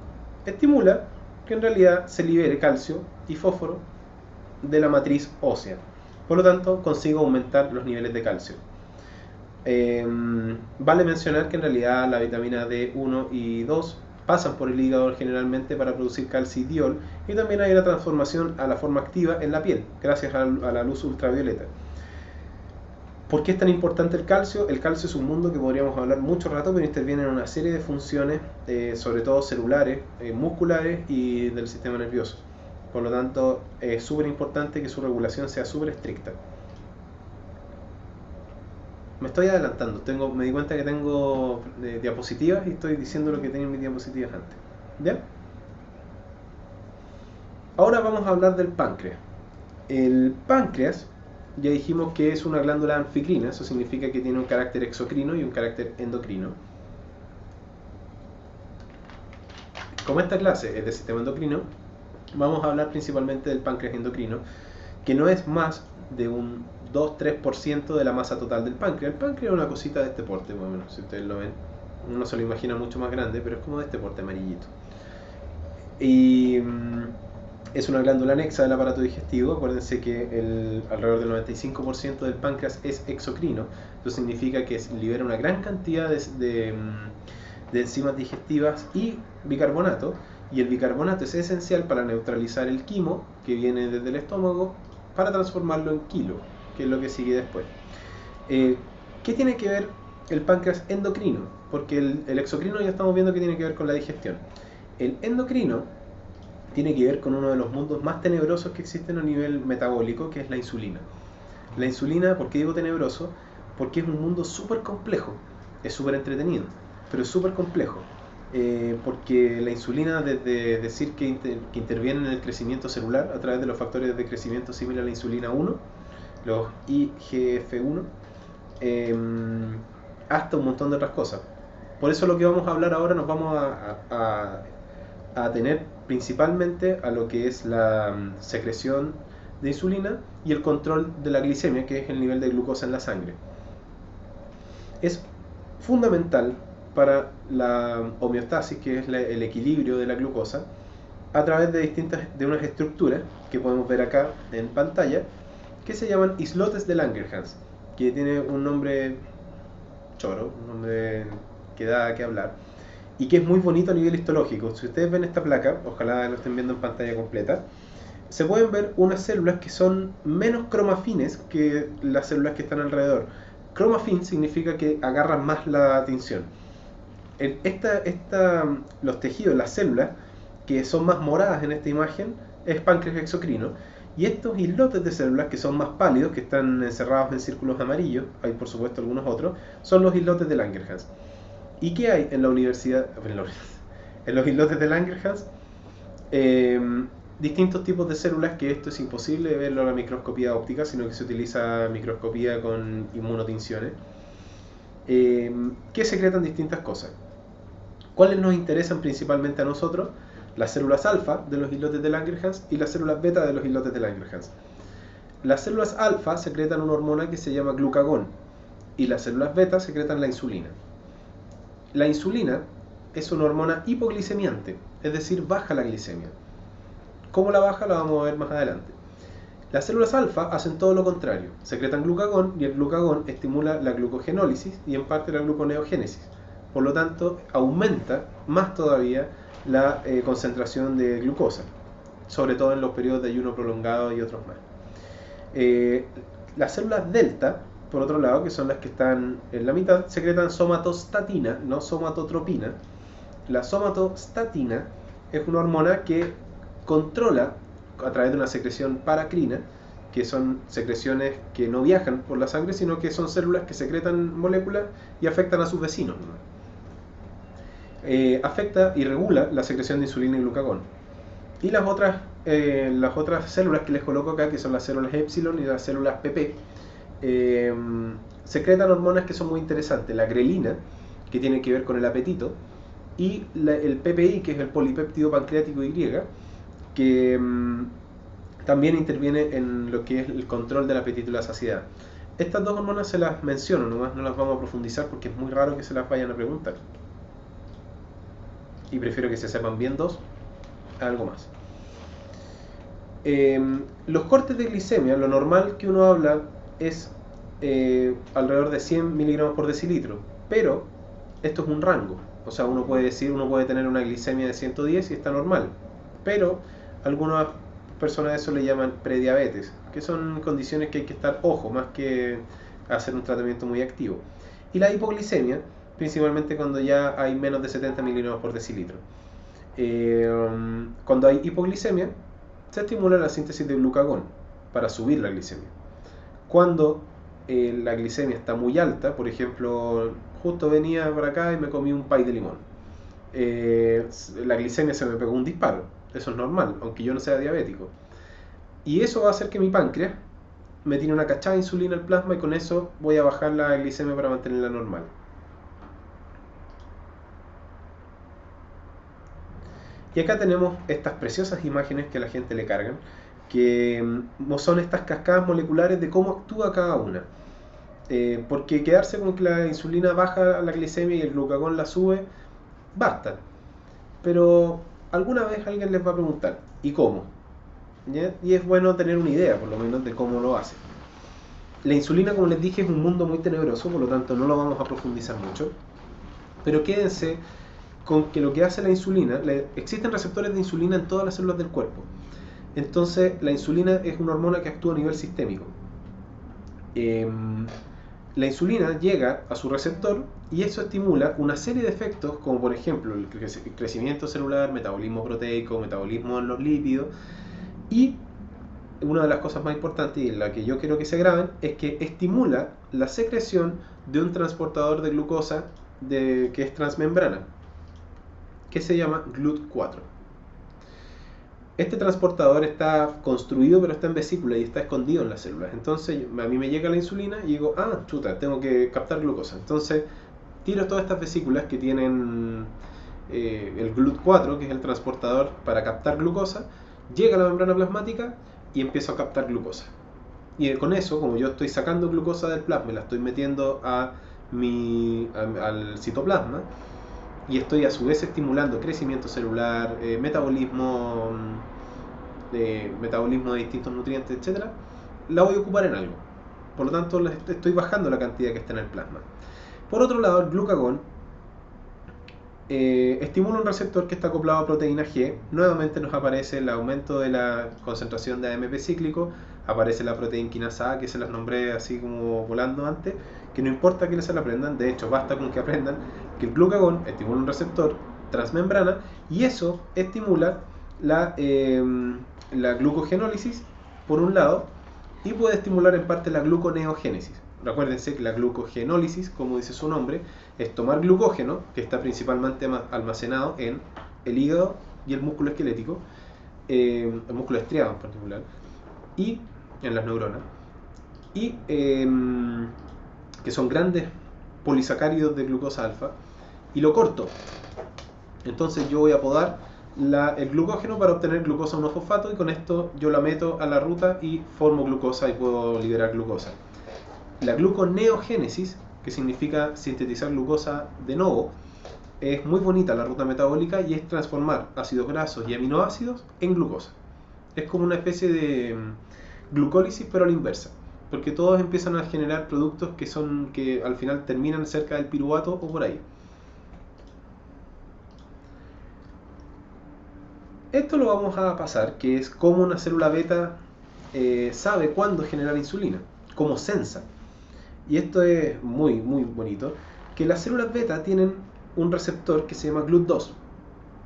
A: Estimula que en realidad se libere calcio y fósforo de la matriz ósea. Por lo tanto, consigo aumentar los niveles de calcio. Vale mencionar que en realidad la vitamina D1 y 2 pasan por el hígado generalmente para producir calcidiol, y también hay una transformación a la forma activa en la piel, gracias a la luz ultravioleta. ¿Por qué es tan importante el calcio? El calcio es un mundo que podríamos hablar mucho rato, pero interviene en una serie de funciones, sobre todo celulares, musculares y del sistema nervioso. Por lo tanto, es súper importante que su regulación sea súper estricta. Me estoy adelantando, me di cuenta que tengo diapositivas y estoy diciendo lo que tenía en mis diapositivas antes. ¿Ya? Ahora vamos a hablar del páncreas. El páncreas, ya dijimos que es una glándula anficrina, eso significa que tiene un carácter exocrino y un carácter endocrino. Como esta clase es de sistema endocrino, vamos a hablar principalmente del páncreas endocrino, que no es más de un 2-3% de la masa total del páncreas. El páncreas es una cosita de este porte, más o menos, si ustedes lo ven. Uno se lo imagina mucho más grande, pero es como de este porte amarillito. Y es una glándula anexa del aparato digestivo. Acuérdense que alrededor del 95% del páncreas es exocrino. Esto significa que libera una gran cantidad de enzimas digestivas y bicarbonato. Y el bicarbonato es esencial para neutralizar el quimo que viene desde el estómago para transformarlo en kilo, que es lo que sigue después. ¿Qué tiene que ver el páncreas endocrino? Porque el exocrino ya estamos viendo que tiene que ver con la digestión. El endocrino tiene que ver con uno de los mundos más tenebrosos que existen a nivel metabólico, que es la insulina. La insulina, ¿por qué digo tenebroso? Porque es un mundo súper complejo, es súper entretenido, pero es súper complejo. Porque la insulina, desde decir que interviene en el crecimiento celular a través de los factores de crecimiento similares a la insulina 1, los IGF-1, hasta un montón de otras cosas. Por eso lo que vamos a hablar ahora nos vamos a tener principalmente a lo que es la secreción de insulina y el control de la glicemia, que es el nivel de glucosa en la sangre. Es fundamental para la homeostasis, que es el equilibrio de la glucosa, a través de unas estructuras que podemos ver acá en pantalla, que se llaman islotes de Langerhans, que tiene un nombre choro, un nombre que da que hablar, y que es muy bonito a nivel histológico. Si ustedes ven esta placa, ojalá lo estén viendo en pantalla completa, se pueden ver unas células que son menos cromafines que las células que están alrededor. Cromafin significa que agarran más la atención. Los tejidos, las células, que son más moradas en esta imagen, es páncreas exocrino. Y estos islotes de células, que son más pálidos, que están encerrados en círculos amarillos, hay por supuesto algunos otros, son los islotes de Langerhans. ¿Y qué hay en la universidad? En los islotes de Langerhans, distintos tipos de células, que esto es imposible verlo a la microscopía óptica, sino que se utiliza microscopía con inmunotinciones, que secretan distintas cosas. ¿Cuáles nos interesan principalmente a nosotros? Las células alfa de los islotes de Langerhans y las células beta de los islotes de Langerhans. Las células alfa secretan una hormona que se llama glucagón y las células beta secretan la insulina. La insulina es una hormona hipoglicemiante, es decir, baja la glicemia. ¿Cómo la baja? La vamos a ver más adelante. Las células alfa hacen todo lo contrario, secretan glucagón y el glucagón estimula la glucogenólisis y en parte la gluconeogénesis. Por lo tanto, aumenta más todavía la concentración de glucosa, sobre todo en los periodos de ayuno prolongado y otros más. Las células delta, por otro lado, que son las que están en la mitad, secretan somatostatina, no somatotropina. La somatostatina es una hormona que controla a través de una secreción paracrina, que son secreciones que no viajan por la sangre, sino que son células que secretan moléculas y afectan a sus vecinos. Afecta y regula la secreción de insulina y glucagón. Y las otras células que les coloco acá, que son las células epsilon y las células PP, secretan hormonas que son muy interesantes. La grelina, que tiene que ver con el apetito, y el PPI, que es el polipéptido pancreático Y, que también interviene en lo que es el control del apetito y la saciedad. Estas dos hormonas se las menciono, nomás no las vamos a profundizar porque es muy raro que se las vayan a preguntar. Y prefiero que se sepan bien dos a algo más. Los cortes de glicemia, lo normal que uno habla es alrededor de 100 miligramos por decilitro, pero esto es un rango. O sea, uno puede tener una glicemia de 110 y está normal, pero algunas personas a eso le llaman prediabetes, que son condiciones que hay que estar ojo, más que hacer un tratamiento muy activo. Y la hipoglicemia, principalmente cuando ya hay menos de 70 miligramos por decilitro. Cuando hay hipoglicemia, se estimula la síntesis de glucagón para subir la glicemia. Cuando la glicemia está muy alta, por ejemplo, justo venía por acá y me comí un pay de limón, la glicemia se me pegó un disparo. Eso es normal, aunque yo no sea diabético. Y eso va a hacer que mi páncreas me tire una cachada de insulina al plasma y con eso voy a bajar la glicemia para mantenerla normal. Y acá tenemos estas preciosas imágenes que a la gente le cargan, que son estas cascadas moleculares de cómo actúa cada una. Porque quedarse con que la insulina baja la glicemia y el glucagón la sube, basta. Pero alguna vez alguien les va a preguntar, ¿y cómo? ¿Ya? Y es bueno tener una idea, por lo menos, de cómo lo hace. La insulina, como les dije, es un mundo muy tenebroso, por lo tanto no lo vamos a profundizar mucho. Pero quédense con que lo que hace la insulina, existen receptores de insulina en todas las células del cuerpo. Entonces, la insulina es una hormona que actúa a nivel sistémico. la insulina llega a su receptor y eso estimula una serie de efectos, como por ejemplo el crecimiento celular, metabolismo proteico, metabolismo en los lípidos. Y una de las cosas más importantes y en la que yo quiero que se graben es que estimula la secreción de un transportador de glucosa que es transmembrana, que se llama GLUT4. Este transportador está construido, pero está en vesícula y está escondido en las células. Entonces a mí me llega la insulina y digo, chuta, tengo que captar glucosa. Entonces tiro todas estas vesículas que tienen el GLUT4, que es el transportador para captar glucosa, llega a la membrana plasmática y empiezo a captar glucosa. Y con eso, como yo estoy sacando glucosa del plasma y la estoy metiendo al citoplasma, y estoy a su vez estimulando crecimiento celular, metabolismo de distintos nutrientes, etcétera, la voy a ocupar en algo. Por lo tanto, estoy bajando la cantidad que está en el plasma. Por otro lado, el glucagón estimula un receptor que está acoplado a proteína G. Nuevamente nos aparece el aumento de la concentración de AMP cíclico, aparece la proteína quinasa A, que se las nombré así como volando antes, que no importa que se la aprendan, de hecho basta con que aprendan que el glucagón estimula un receptor transmembrana y eso estimula la glucogenólisis por un lado y puede estimular en parte la gluconeogénesis. Recuérdense que la glucogenólisis, como dice su nombre, es tomar glucógeno, que está principalmente almacenado en el hígado y el músculo esquelético, el músculo estriado en particular, y en las neuronas, y que son grandes polisacáridos de glucosa alfa, y lo corto. Entonces yo voy a podar el glucógeno para obtener glucosa 1-fosfato y con esto yo la meto a la ruta y formo glucosa y puedo liberar glucosa. La gluconeogénesis, que significa sintetizar glucosa de nuevo, es muy bonita la ruta metabólica y es transformar ácidos grasos y aminoácidos en glucosa. Es como una especie de glucólisis pero a la inversa, porque todos empiezan a generar productos que al final terminan cerca del piruvato o por ahí. Esto lo vamos a pasar, que es cómo una célula beta sabe cuándo generar insulina, cómo sensa. Y esto es muy, muy bonito, que las células beta tienen un receptor que se llama GLUT2.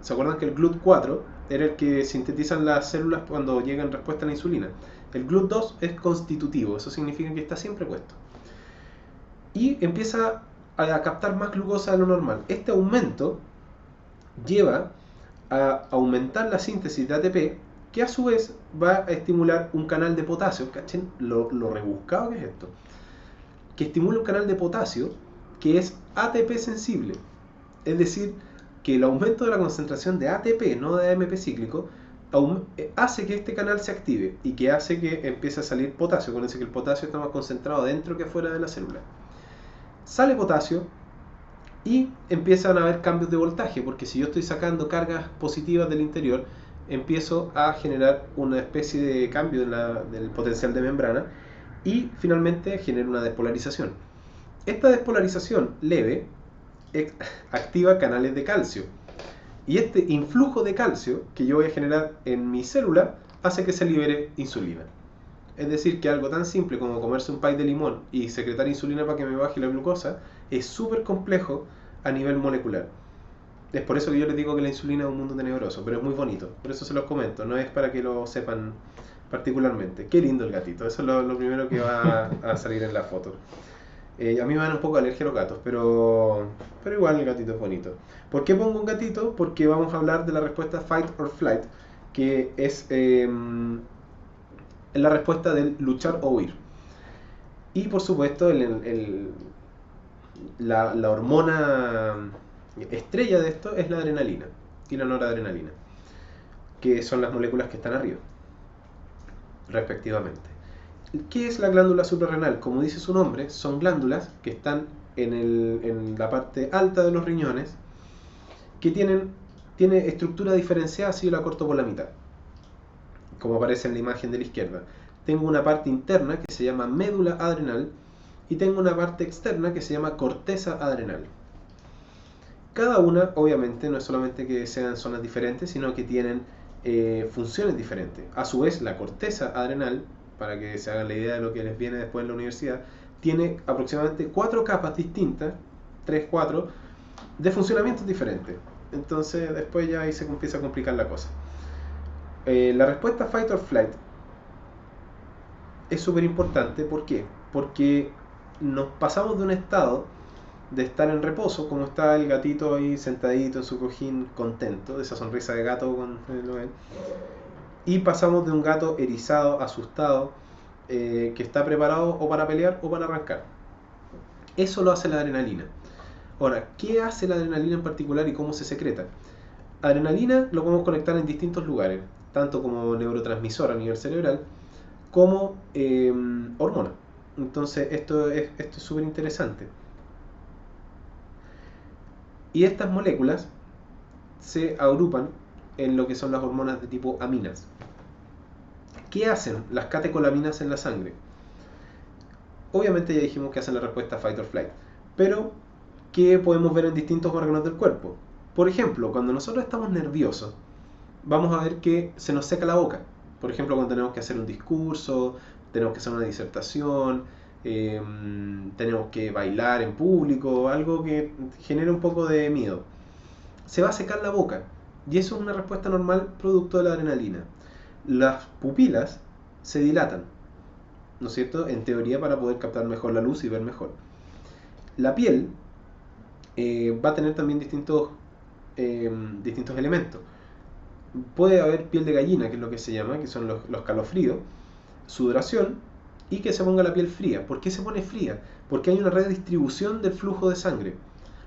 A: ¿Se acuerdan que el GLUT4 era el que sintetizan las células cuando llegan respuesta a la insulina? El GLUT2 es constitutivo, eso significa que está siempre puesto. Y empieza a captar más glucosa de lo normal. Este aumento lleva a aumentar la síntesis de ATP, que a su vez va a estimular un canal de potasio. ¿Cachen lo rebuscado que es esto? Que estimula un canal de potasio que es ATP sensible. Es decir, que el aumento de la concentración de ATP, no de AMP cíclico, hace que este canal se active y que hace que empiece a salir potasio. Acuérdense que el potasio está más concentrado dentro que fuera de la célula. Sale potasio y empiezan a haber cambios de voltaje, porque si yo estoy sacando cargas positivas del interior, empiezo a generar una especie de cambio del potencial de membrana y finalmente genera una despolarización. Esta despolarización leve activa canales de calcio y este influjo de calcio que yo voy a generar en mi célula hace que se libere insulina. Es decir, que algo tan simple como comerse un pie de limón y secretar insulina para que me baje la glucosa es súper complejo a nivel molecular. Es por eso que yo les digo que la insulina es un mundo tenebroso, pero es muy bonito. Por eso se los comento, no es para que lo sepan particularmente. Qué lindo el gatito, eso es lo primero que va a salir en la foto. A mí me dan un poco de alergia a los gatos, pero igual el gatito es bonito. ¿Por qué pongo un gatito? Porque vamos a hablar de la respuesta fight or flight, que es la respuesta del luchar o huir. Y por supuesto la hormona estrella de esto es la adrenalina y la noradrenalina, que son las moléculas que están arriba, respectivamente. ¿Qué es la glándula suprarrenal? Como dice su nombre, son glándulas que están en la parte alta de los riñones, que tiene estructura diferenciada si yo la corto por la mitad, como aparece en la imagen de la izquierda. Tengo una parte interna que se llama médula adrenal y tengo una parte externa que se llama corteza adrenal. Cada una, obviamente, no es solamente que sean zonas diferentes, sino que tienen funciones diferentes. A su vez, la corteza adrenal, para que se hagan la idea de lo que les viene después en la universidad, tiene aproximadamente 4 capas distintas, 3, 4, de funcionamientos diferentes. Entonces después ya ahí se empieza a complicar la cosa. La respuesta fight or flight es súper importante. ¿Por qué? Porque nos pasamos de un estado de estar en reposo, como está el gatito ahí sentadito en su cojín contento, de esa sonrisa de gato con lo ven, y pasamos de un gato erizado, asustado, que está preparado o para pelear o para arrancar. Eso lo hace la adrenalina. Ahora, ¿qué hace la adrenalina en particular y cómo se secreta? Adrenalina lo podemos conectar en distintos lugares, tanto como neurotransmisor a nivel cerebral, como hormona. Entonces esto es súper interesante. Y estas moléculas se agrupan en lo que son las hormonas de tipo aminas. ¿Qué hacen las catecolaminas en la sangre? Obviamente ya dijimos que hacen la respuesta fight or flight, pero ¿qué podemos ver en distintos órganos del cuerpo? Por ejemplo, cuando nosotros estamos nerviosos, vamos a ver que se nos seca la boca. Por ejemplo, cuando tenemos que hacer un discurso, tenemos que hacer una disertación, tenemos que bailar en público, algo que genere un poco de miedo. Se va a secar la boca, y eso es una respuesta normal producto de la adrenalina. Las pupilas se dilatan, ¿no es cierto? En teoría, para poder captar mejor la luz y ver mejor. La piel va a tener también distintos elementos. Puede haber piel de gallina, que es lo que se llama, que son los calofríos, sudoración, y que se ponga la piel fría. ¿Por qué se pone fría? Porque hay una redistribución del flujo de sangre.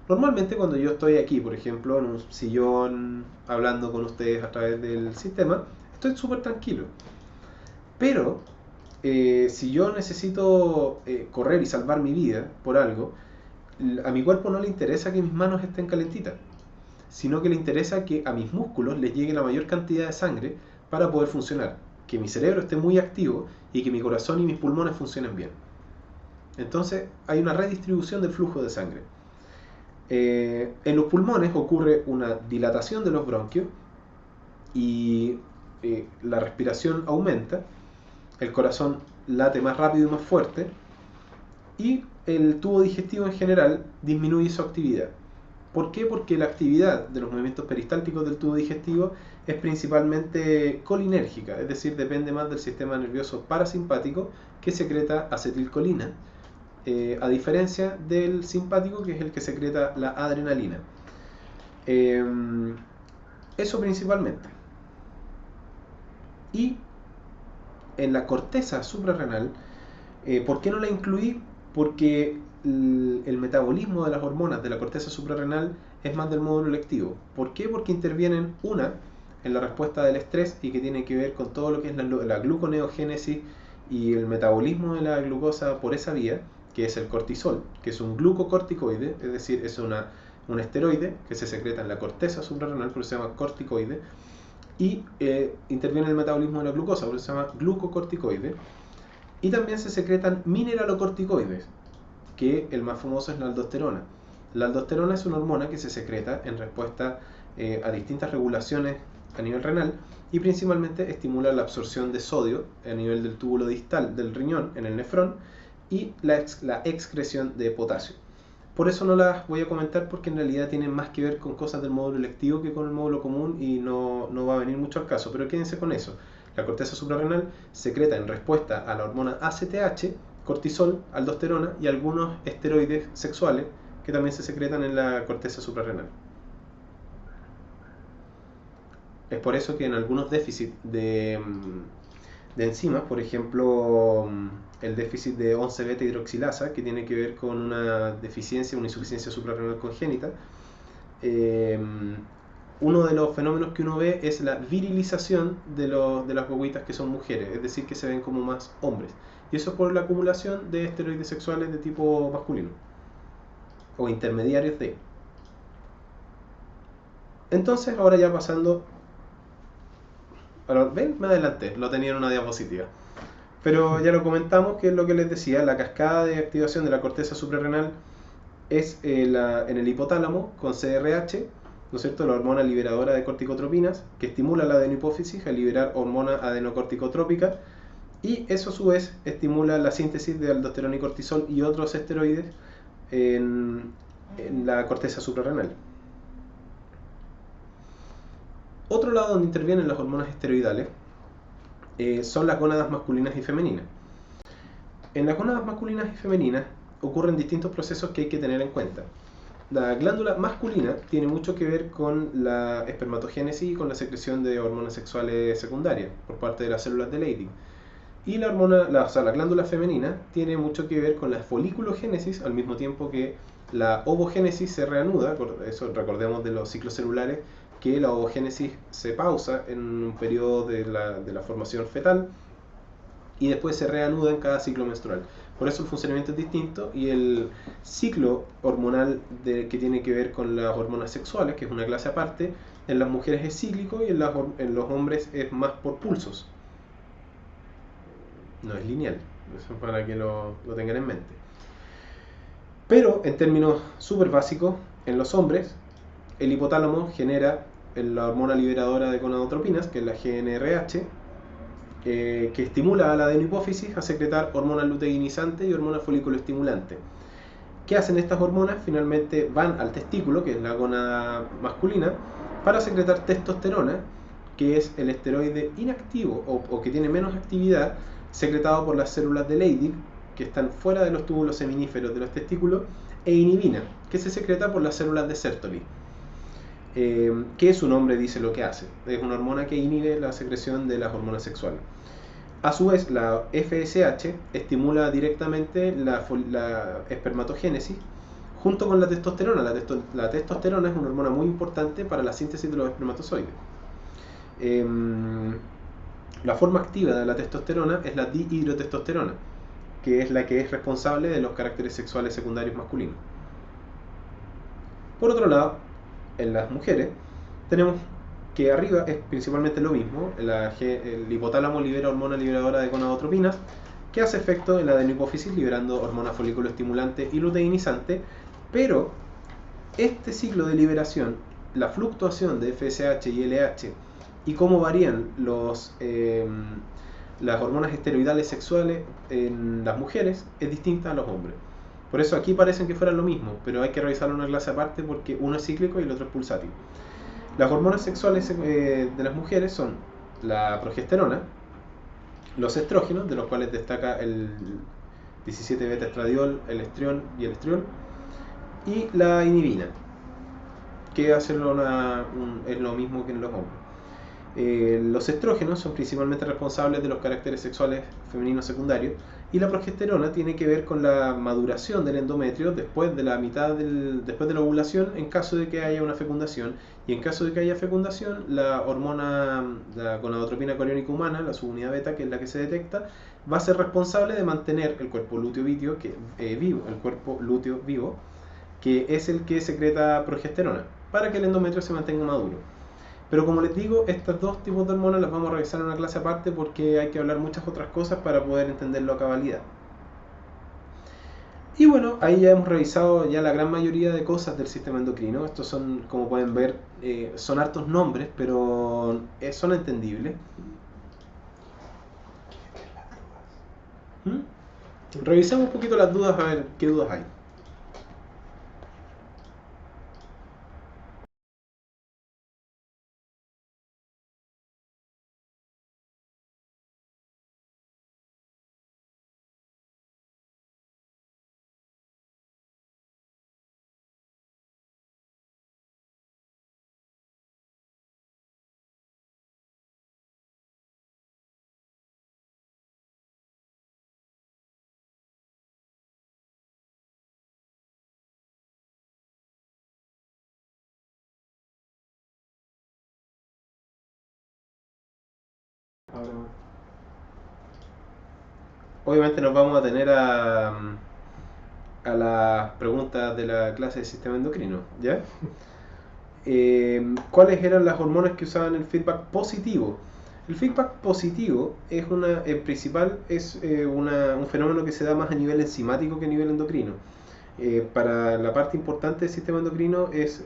A: Normalmente cuando yo estoy aquí, por ejemplo, en un sillón, hablando con ustedes a través del sistema, estoy súper tranquilo. Pero si yo necesito correr y salvar mi vida por algo, a mi cuerpo no le interesa que mis manos estén calentitas, sino que le interesa que a mis músculos les llegue la mayor cantidad de sangre para poder funcionar, que mi cerebro esté muy activo y que mi corazón y mis pulmones funcionen bien. Entonces hay una redistribución del flujo de sangre. En los pulmones ocurre una dilatación de los bronquios y la respiración aumenta, el corazón late más rápido y más fuerte, y el tubo digestivo en general disminuye su actividad. ¿Por qué? Porque la actividad de los movimientos peristálticos del tubo digestivo es principalmente colinérgica, es decir, depende más del sistema nervioso parasimpático, que secreta acetilcolina, a diferencia del simpático, que es el que secreta la adrenalina. Eso principalmente. Y en la corteza suprarrenal, ¿por qué no la incluí? Porque el metabolismo de las hormonas de la corteza suprarrenal es más del módulo lectivo. ¿Por qué? Porque intervienen una en la respuesta del estrés y que tiene que ver con todo lo que es la gluconeogénesis y el metabolismo de la glucosa por esa vía, que es el cortisol, que es un glucocorticoide, es decir, es un esteroide que se secreta en la corteza suprarrenal, por eso se llama corticoide, y interviene en el metabolismo de la glucosa, por eso se llama glucocorticoide. Y también se secretan mineralocorticoides, que el más famoso es la aldosterona. La aldosterona es una hormona que se secreta en respuesta a distintas regulaciones a nivel renal, y principalmente estimula la absorción de sodio a nivel del túbulo distal del riñón en el nefrón, y la excreción de potasio. Por eso no las voy a comentar, porque en realidad tienen más que ver con cosas del módulo electivo que con el módulo común, y no va a venir mucho al caso, pero quédense con eso. La corteza suprarrenal secreta en respuesta a la hormona ACTH, cortisol, aldosterona y algunos esteroides sexuales que también se secretan en la corteza suprarrenal. Es por eso que en algunos déficits de enzimas, por ejemplo, el déficit de 11-beta hidroxilasa, que tiene que ver con una deficiencia, una insuficiencia suprarrenal congénita, uno de los fenómenos que uno ve es la virilización de las guaguitas que son mujeres, es decir, que se ven como más hombres. Y eso es por la acumulación de esteroides sexuales de tipo masculino, o intermediarios de. Entonces, ahora ya pasando. Ahora, ven, me adelanté, lo tenía en una diapositiva. Pero ya lo comentamos, que es lo que les decía, la cascada de activación de la corteza suprarrenal es en el hipotálamo con CRH, ¿no es cierto?, la hormona liberadora de corticotropinas, que estimula la adenopófisis a liberar hormona adenocorticotrópica, Y eso a su vez estimula la síntesis de aldosterona y cortisol y otros esteroides en la corteza suprarrenal. Otro lado donde intervienen las hormonas esteroidales son las gónadas masculinas y femeninas. En las gónadas masculinas y femeninas ocurren distintos procesos que hay que tener en cuenta. La glándula masculina tiene mucho que ver con la espermatogénesis y con la secreción de hormonas sexuales secundarias por parte de las células de Leydig. Y la glándula femenina tiene mucho que ver con la foliculogénesis, al mismo tiempo que la ovogénesis se reanuda. Eso recordemos de los ciclos celulares, que la ovogénesis se pausa en un periodo de la formación fetal y después se reanuda en cada ciclo menstrual. Por eso el funcionamiento es distinto, y el ciclo hormonal que tiene que ver con las hormonas sexuales, que es una clase aparte, en las mujeres es cíclico y en los hombres es más por pulsos. No es lineal, eso es para que lo tengan en mente. Pero en términos súper básicos, en los hombres, el hipotálamo genera la hormona liberadora de gonadotropinas, que es la GnRH, que estimula a la adenohipófisis a secretar hormonas luteinizantes y hormonas folículo-estimulantes. ¿Qué hacen estas hormonas? Finalmente van al testículo, que es la gónada masculina, para secretar testosterona, que es el esteroide inactivo o que tiene menos actividad, secretado por las células de Leydig, que están fuera de los túbulos seminíferos de los testículos, e inhibina, que se secreta por las células de Sertoli, que su nombre dice lo que hace. Es una hormona que inhibe la secreción de las hormonas sexuales. A su vez, la FSH estimula directamente la espermatogénesis junto con la testosterona. La testosterona es una hormona muy importante para la síntesis de los espermatozoides. La forma activa de la testosterona es la dihidrotestosterona, que es la que es responsable de los caracteres sexuales secundarios masculinos. Por otro lado, en las mujeres tenemos que arriba es principalmente lo mismo. El hipotálamo libera hormona liberadora de gonadotropinas, que hace efecto en la adenohipófisis liberando hormona folículo estimulante y luteinizante, pero este ciclo de liberación, la fluctuación de FSH y LH y cómo varían las hormonas esteroidales sexuales en las mujeres es distinta a los hombres. Por eso aquí parecen que fueran lo mismo, pero hay que revisarlo en una clase aparte porque uno es cíclico y el otro es pulsátil. Las hormonas sexuales de las mujeres son la progesterona, los estrógenos, de los cuales destaca el 17-beta-estradiol, el estrión y el estriol, y la inhibina, que es lo mismo que en los hombres. Los estrógenos son principalmente responsables de los caracteres sexuales femeninos secundarios, y la progesterona tiene que ver con la maduración del endometrio después de después de la ovulación, en caso de que haya una fecundación, y en caso de que haya fecundación, la gonadotropina coriónica humana, la subunidad beta, que es la que se detecta, va a ser responsable de mantener el cuerpo lúteo vivo, que es el que secreta progesterona, para que el endometrio se mantenga maduro. Pero como les digo, estos dos tipos de hormonas las vamos a revisar en una clase aparte porque hay que hablar muchas otras cosas para poder entenderlo a cabalidad. Y bueno, ahí ya hemos revisado ya la gran mayoría de cosas del sistema endocrino. Estos son, como pueden ver, son hartos nombres, pero son entendibles. Revisemos un poquito las dudas, a ver qué dudas hay. Obviamente nos vamos a tener a las preguntas de la clase de sistema endocrino, ¿ya? ¿Cuáles eran las hormonas que usaban el feedback positivo? El feedback positivo es en principal es un fenómeno que se da más a nivel enzimático que a nivel endocrino. Para la parte importante del sistema endocrino es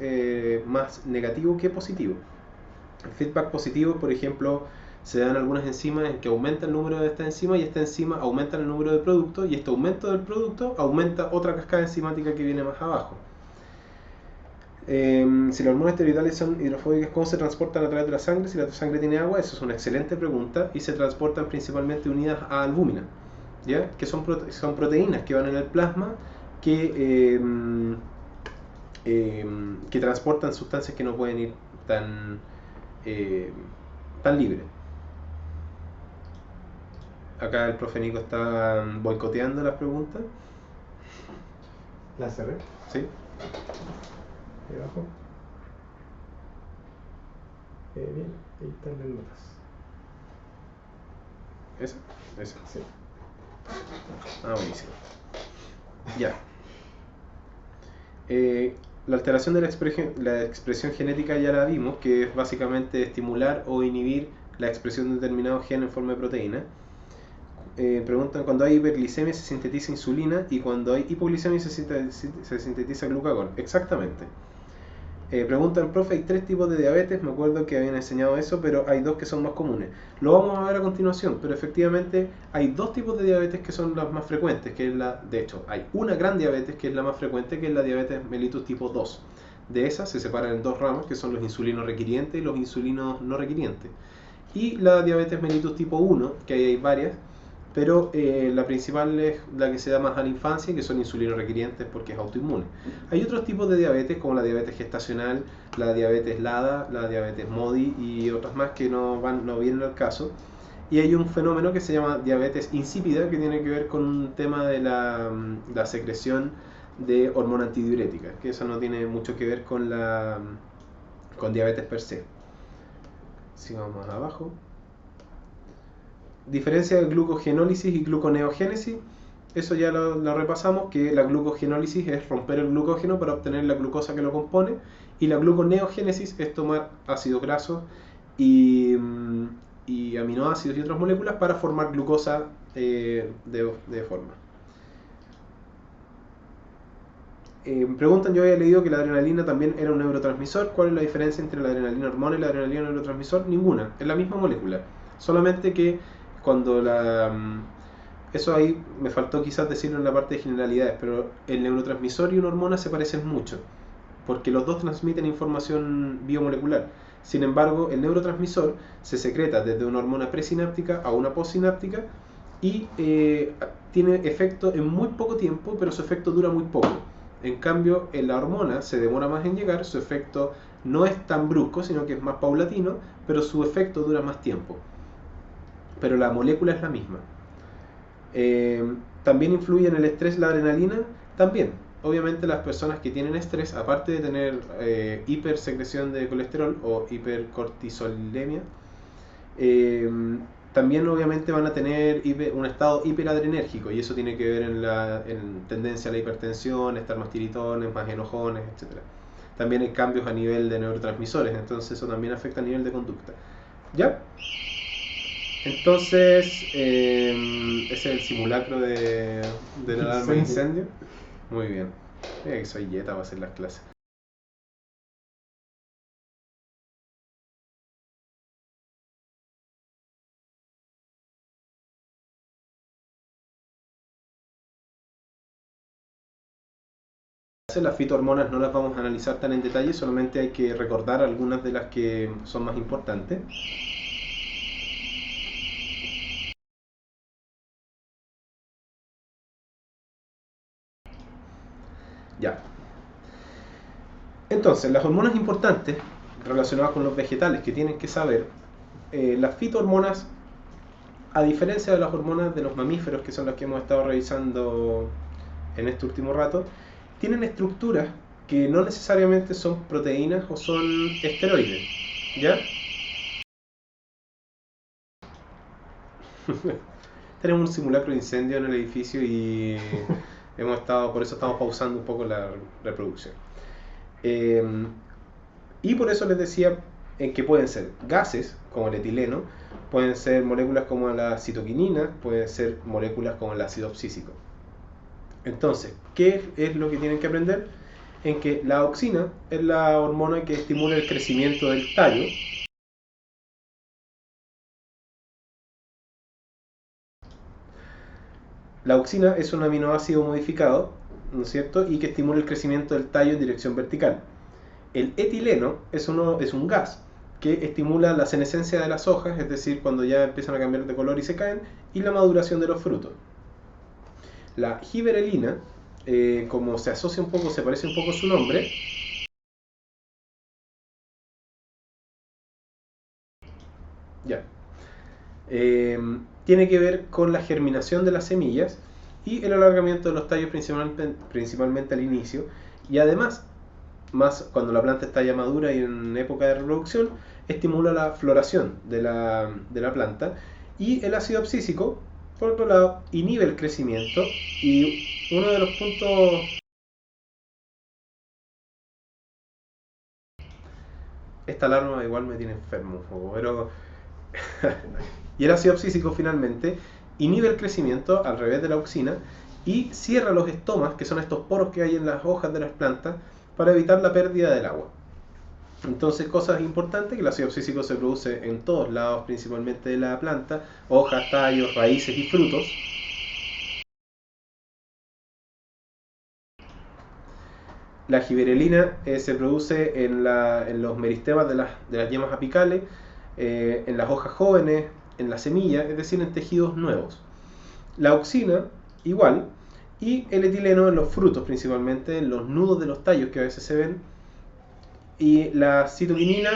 A: más negativo que positivo. El feedback positivo, por ejemplo, se dan algunas enzimas en que aumenta el número de esta enzima y esta enzima aumenta el número de productos y este aumento del producto aumenta otra cascada enzimática que viene más abajo. Si las hormonas esteroidales son hidrofóbicas, ¿cómo se transportan a través de la sangre? Si la sangre tiene agua, eso es una excelente pregunta, y se transportan principalmente unidas a albúmina, ¿ya? Que son proteínas que van en el plasma que transportan sustancias que no pueden ir tan libre. Acá el profe Nico está boicoteando las preguntas.
B: ¿La cerré?
A: Sí.
B: Ahí abajo. Bien, ahí están las notas.
A: ¿Esa? Esa.
B: Sí.
A: Ah, buenísimo. Ya. La alteración de la expresión genética ya la vimos, que es básicamente estimular o inhibir la expresión de determinado gen en forma de proteína. Preguntan, cuando hay hiperglicemia se sintetiza insulina y cuando hay hipoglicemia se sintetiza glucagón. Exactamente. Preguntan, profe, hay 3 tipos de diabetes, me acuerdo que habían enseñado eso, pero hay 2 que son más comunes. Lo vamos a ver a continuación, pero efectivamente hay 2 tipos de diabetes que son las más frecuentes, que es de hecho, hay una gran diabetes que es la más frecuente, que es la diabetes mellitus tipo 2. De esas se separan en 2 ramas, que son los insulinos requirientes y los insulinos no requirientes. Y la diabetes mellitus tipo 1, que hay varias, pero la principal es la que se da más a la infancia, que son insulinos requirientes porque es autoinmune. Hay otros tipos de diabetes, como la diabetes gestacional, la diabetes LADA, la diabetes MODY y otras más que no vienen al caso. Y hay un fenómeno que se llama diabetes insípida, que tiene que ver con un tema de la secreción de hormona antidiurética, que eso no tiene mucho que ver con diabetes per se. Sigamos más abajo. Diferencia de glucogenólisis y gluconeogénesis, eso ya lo repasamos, que la glucogenólisis es romper el glucógeno para obtener la glucosa que lo compone, y la gluconeogénesis es tomar ácidos grasos y aminoácidos y otras moléculas para formar glucosa de forma. Preguntan, yo había leído que la adrenalina también era un neurotransmisor. ¿Cuál es la diferencia entre la adrenalina hormona y la adrenalina neurotransmisor? Ninguna, es la misma molécula, solamente que cuando eso ahí me faltó quizás decirlo en la parte de generalidades, pero el neurotransmisor y una hormona se parecen mucho, porque los dos transmiten información biomolecular. Sin embargo, el neurotransmisor se secreta desde una hormona presináptica a una postsináptica y tiene efecto en muy poco tiempo, pero su efecto dura muy poco. En cambio, en la hormona se demora más en llegar, su efecto no es tan brusco, sino que es más paulatino, pero su efecto dura más tiempo. Pero la molécula es la misma. También influye en el estrés la adrenalina, también. Obviamente las personas que tienen estrés, aparte de tener hipersecreción de colesterol o hipercortisolemia, también obviamente van a tener un estado hiperadrenérgico, y eso tiene que ver en tendencia a la hipertensión, estar más tiritones, más enojones, etc. También hay cambios a nivel de neurotransmisores, entonces eso también afecta a nivel de conducta. ¿Ya? Entonces, ese es el simulacro de la alarma de incendio. Muy bien. Mira que soy yeta para hacer las clases. Las fitohormonas no las vamos a analizar tan en detalle, solamente hay que recordar algunas de las que son más importantes. Ya. Entonces, las hormonas importantes relacionadas con los vegetales que tienen que saber, las fitohormonas, a diferencia de las hormonas de los mamíferos, que son las que hemos estado revisando en este último rato, tienen estructuras que no necesariamente son proteínas o son esteroides. ¿Ya? Tenemos un simulacro de incendio en el edificio y por eso estamos pausando un poco la reproducción. Y por eso les decía que pueden ser gases, como el etileno, pueden ser moléculas como la citoquinina, pueden ser moléculas como el ácido abscísico. Entonces, ¿qué es lo que tienen que aprender? En que la auxina es la hormona que estimula el crecimiento del tallo, La auxina es un aminoácido modificado, ¿no es cierto? Y que estimula el crecimiento del tallo en dirección vertical. El etileno es un gas que estimula la senescencia de las hojas, es decir, cuando ya empiezan a cambiar de color y se caen, y la maduración de los frutos. La giberelina, como se asocia un poco, se parece un poco a su nombre, ya, eh, tiene que ver con la germinación de las semillas y el alargamiento de los tallos principalmente al inicio, y además, más cuando la planta está ya madura y en época de reproducción, estimula la floración de la planta. Y el ácido abscísico, por otro lado, inhibe el crecimiento, y uno de los puntos... Esta alarma igual me tiene enfermo un poco, pero... Y el ácido abscísico finalmente inhibe el crecimiento al revés de la auxina y cierra los estomas, que son estos poros que hay en las hojas de las plantas, para evitar la pérdida del agua. Entonces, cosas importantes, que el ácido abscísico se produce en todos lados, principalmente de la planta: hojas, tallos, raíces y frutos. La giberelina se produce en los meristemas de las yemas apicales, en las hojas jóvenes, en la semilla, es decir, en tejidos nuevos. La auxina, igual, y el etileno en los frutos, principalmente en los nudos de los tallos que a veces se ven, y la citoquinina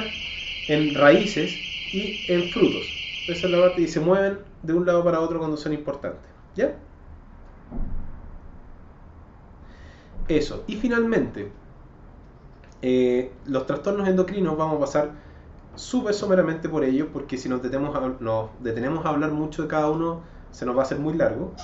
A: en raíces y en frutos. Esa es la parte, y se mueven de un lado para otro cuando son importantes. ¿Ya? Eso. Y finalmente, los trastornos endocrinos vamos a pasar súper someramente por ellos, porque si nos detenemos a hablar mucho de cada uno, se nos va a hacer muy largo.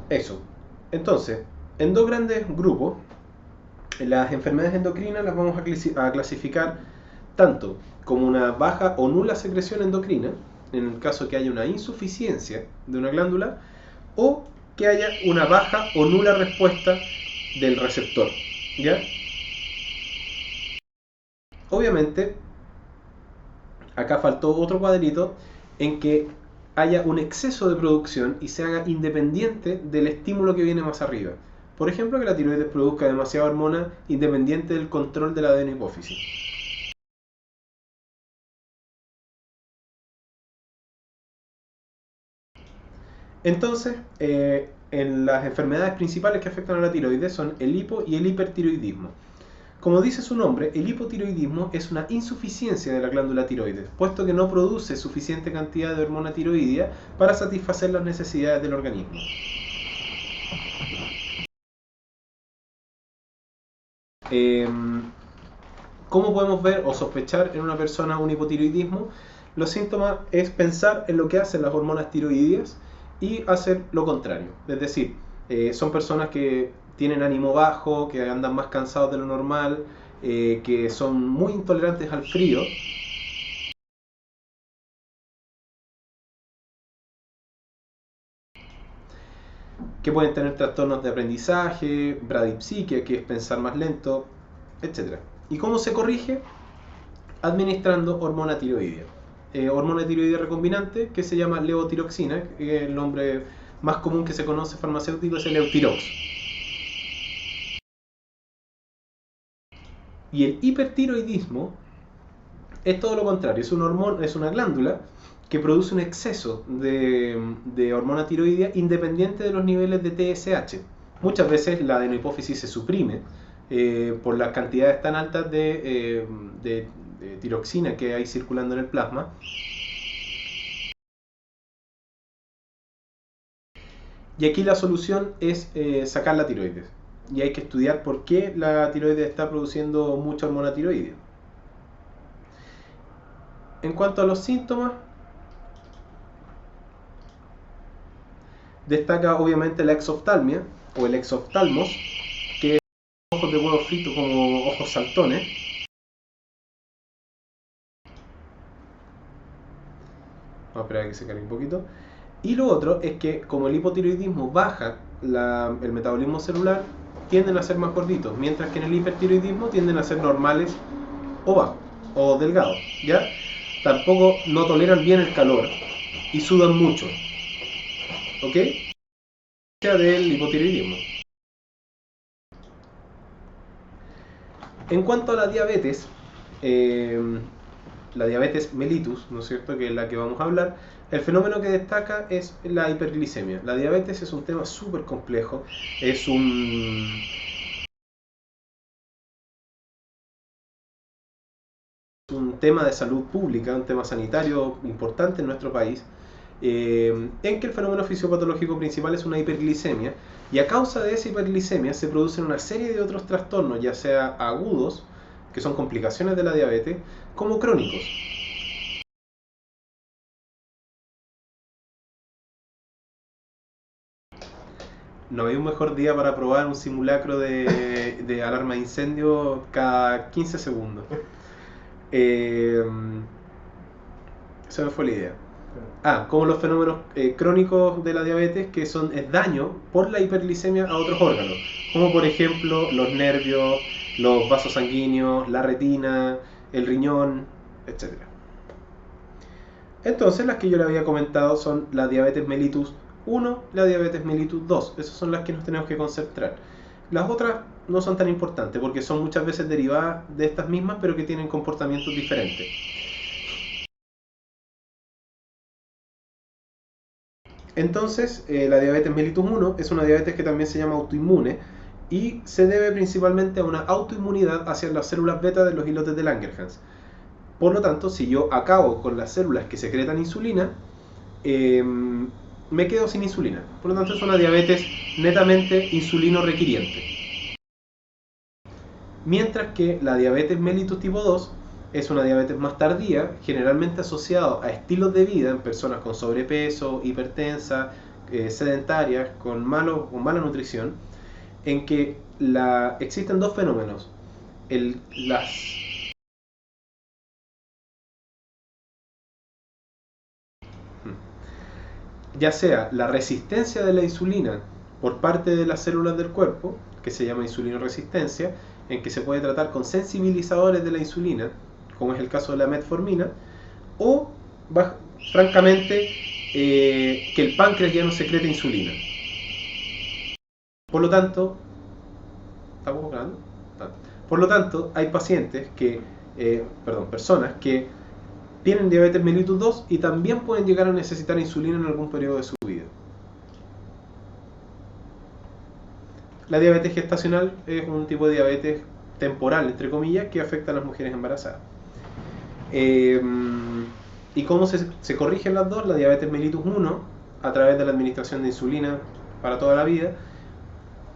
A: Eso. Entonces, en dos grandes grupos, las enfermedades endocrinas las vamos a clasificar tanto como una baja o nula secreción endocrina, en el caso que haya una insuficiencia de una glándula, o que haya una baja o nula respuesta del receptor. ¿Ya? Obviamente, acá faltó otro cuadrito en que haya un exceso de producción y se haga independiente del estímulo que viene más arriba. Por ejemplo, que la tiroides produzca demasiada hormona independiente del control de la adenohipófisis. Entonces, en las enfermedades principales que afectan a la tiroides son el hipo y el hipertiroidismo. Como dice su nombre, el hipotiroidismo es una insuficiencia de la glándula tiroides, puesto que no produce suficiente cantidad de hormona tiroidea para satisfacer las necesidades del organismo. ¿Cómo podemos ver o sospechar en una persona un hipotiroidismo? Los síntomas es pensar en lo que hacen las hormonas tiroideas y hacer lo contrario. Es decir, son personas que tienen ánimo bajo, que andan más cansados de lo normal, que son muy intolerantes al frío. Que pueden tener trastornos de aprendizaje, bradipsiquia, que es pensar más lento, etc. ¿Y cómo se corrige? Administrando hormona tiroidea. Hormona tiroidea recombinante que se llama levotiroxina, que es el nombre más común que se conoce farmacéutico, es el Eutirox. Y el hipertiroidismo es todo lo contrario, es una glándula que produce un exceso de hormona tiroidea independiente de los niveles de TSH. Muchas veces la adenohipófisis se suprime por las cantidades tan altas de tiroxina que hay circulando en el plasma. Y aquí la solución es sacar la tiroides. Y hay que estudiar por qué la tiroides está produciendo mucha hormona tiroidea. En cuanto a los síntomas, destaca obviamente la exoftalmia o el exoftalmos, que es ojos de huevo frito como ojos saltones. Vamos a esperar a que se cargue un poquito. Y lo otro es que como el hipotiroidismo baja el metabolismo celular, tienden a ser más gorditos, mientras que en el hipertiroidismo tienden a ser normales o bajos, o delgados, ¿ya? Tampoco no toleran bien el calor y sudan mucho, ¿ok? Del hipotiroidismo. En cuanto a la diabetes mellitus, ¿no es cierto?, que es la que vamos a hablar, el fenómeno que destaca es la hiperglicemia. La diabetes es un tema súper complejo, es un tema de salud pública, un tema sanitario importante en nuestro país, en que el fenómeno fisiopatológico principal es una hiperglicemia, y a causa de esa hiperglicemia se producen una serie de otros trastornos, ya sea agudos, que son complicaciones de la diabetes, como crónicos. No hay un mejor día para probar un simulacro de alarma de incendio cada 15 segundos. Esa me fue la idea. Como los fenómenos crónicos de la diabetes, que es daño por la hiperglicemia a otros órganos, como por ejemplo los nervios, los vasos sanguíneos, la retina, el riñón, etc. Entonces, las que yo le había comentado son la diabetes mellitus 1, la diabetes mellitus 2. Esas son las que nos tenemos que concentrar. Las otras no son tan importantes porque son muchas veces derivadas de estas mismas, pero que tienen comportamientos diferentes. Entonces, la diabetes mellitus 1 es una diabetes que también se llama autoinmune y se debe principalmente a una autoinmunidad hacia las células beta de los islotes de Langerhans. Por lo tanto, si yo acabo con las células que secretan insulina, me quedo sin insulina. Por lo tanto, es una diabetes netamente insulino requiriente. Mientras que la diabetes mellitus tipo 2 es una diabetes más tardía, generalmente asociada a estilos de vida en personas con sobrepeso, hipertensa, sedentarias, con mala nutrición, en que existen dos fenómenos. Ya sea la resistencia de la insulina por parte de las células del cuerpo, que se llama insulinoresistencia, en que se puede tratar con sensibilizadores de la insulina, como es el caso de la metformina, o francamente que el páncreas ya no secreta insulina. Por lo tanto, ¿estamos hablando? Por lo tanto, hay personas que tienen diabetes mellitus 2 y también pueden llegar a necesitar insulina en algún periodo de su vida. La diabetes gestacional es un tipo de diabetes temporal, entre comillas, que afecta a las mujeres embarazadas. ¿Y cómo se corrigen las dos? La diabetes mellitus 1, a través de la administración de insulina para toda la vida,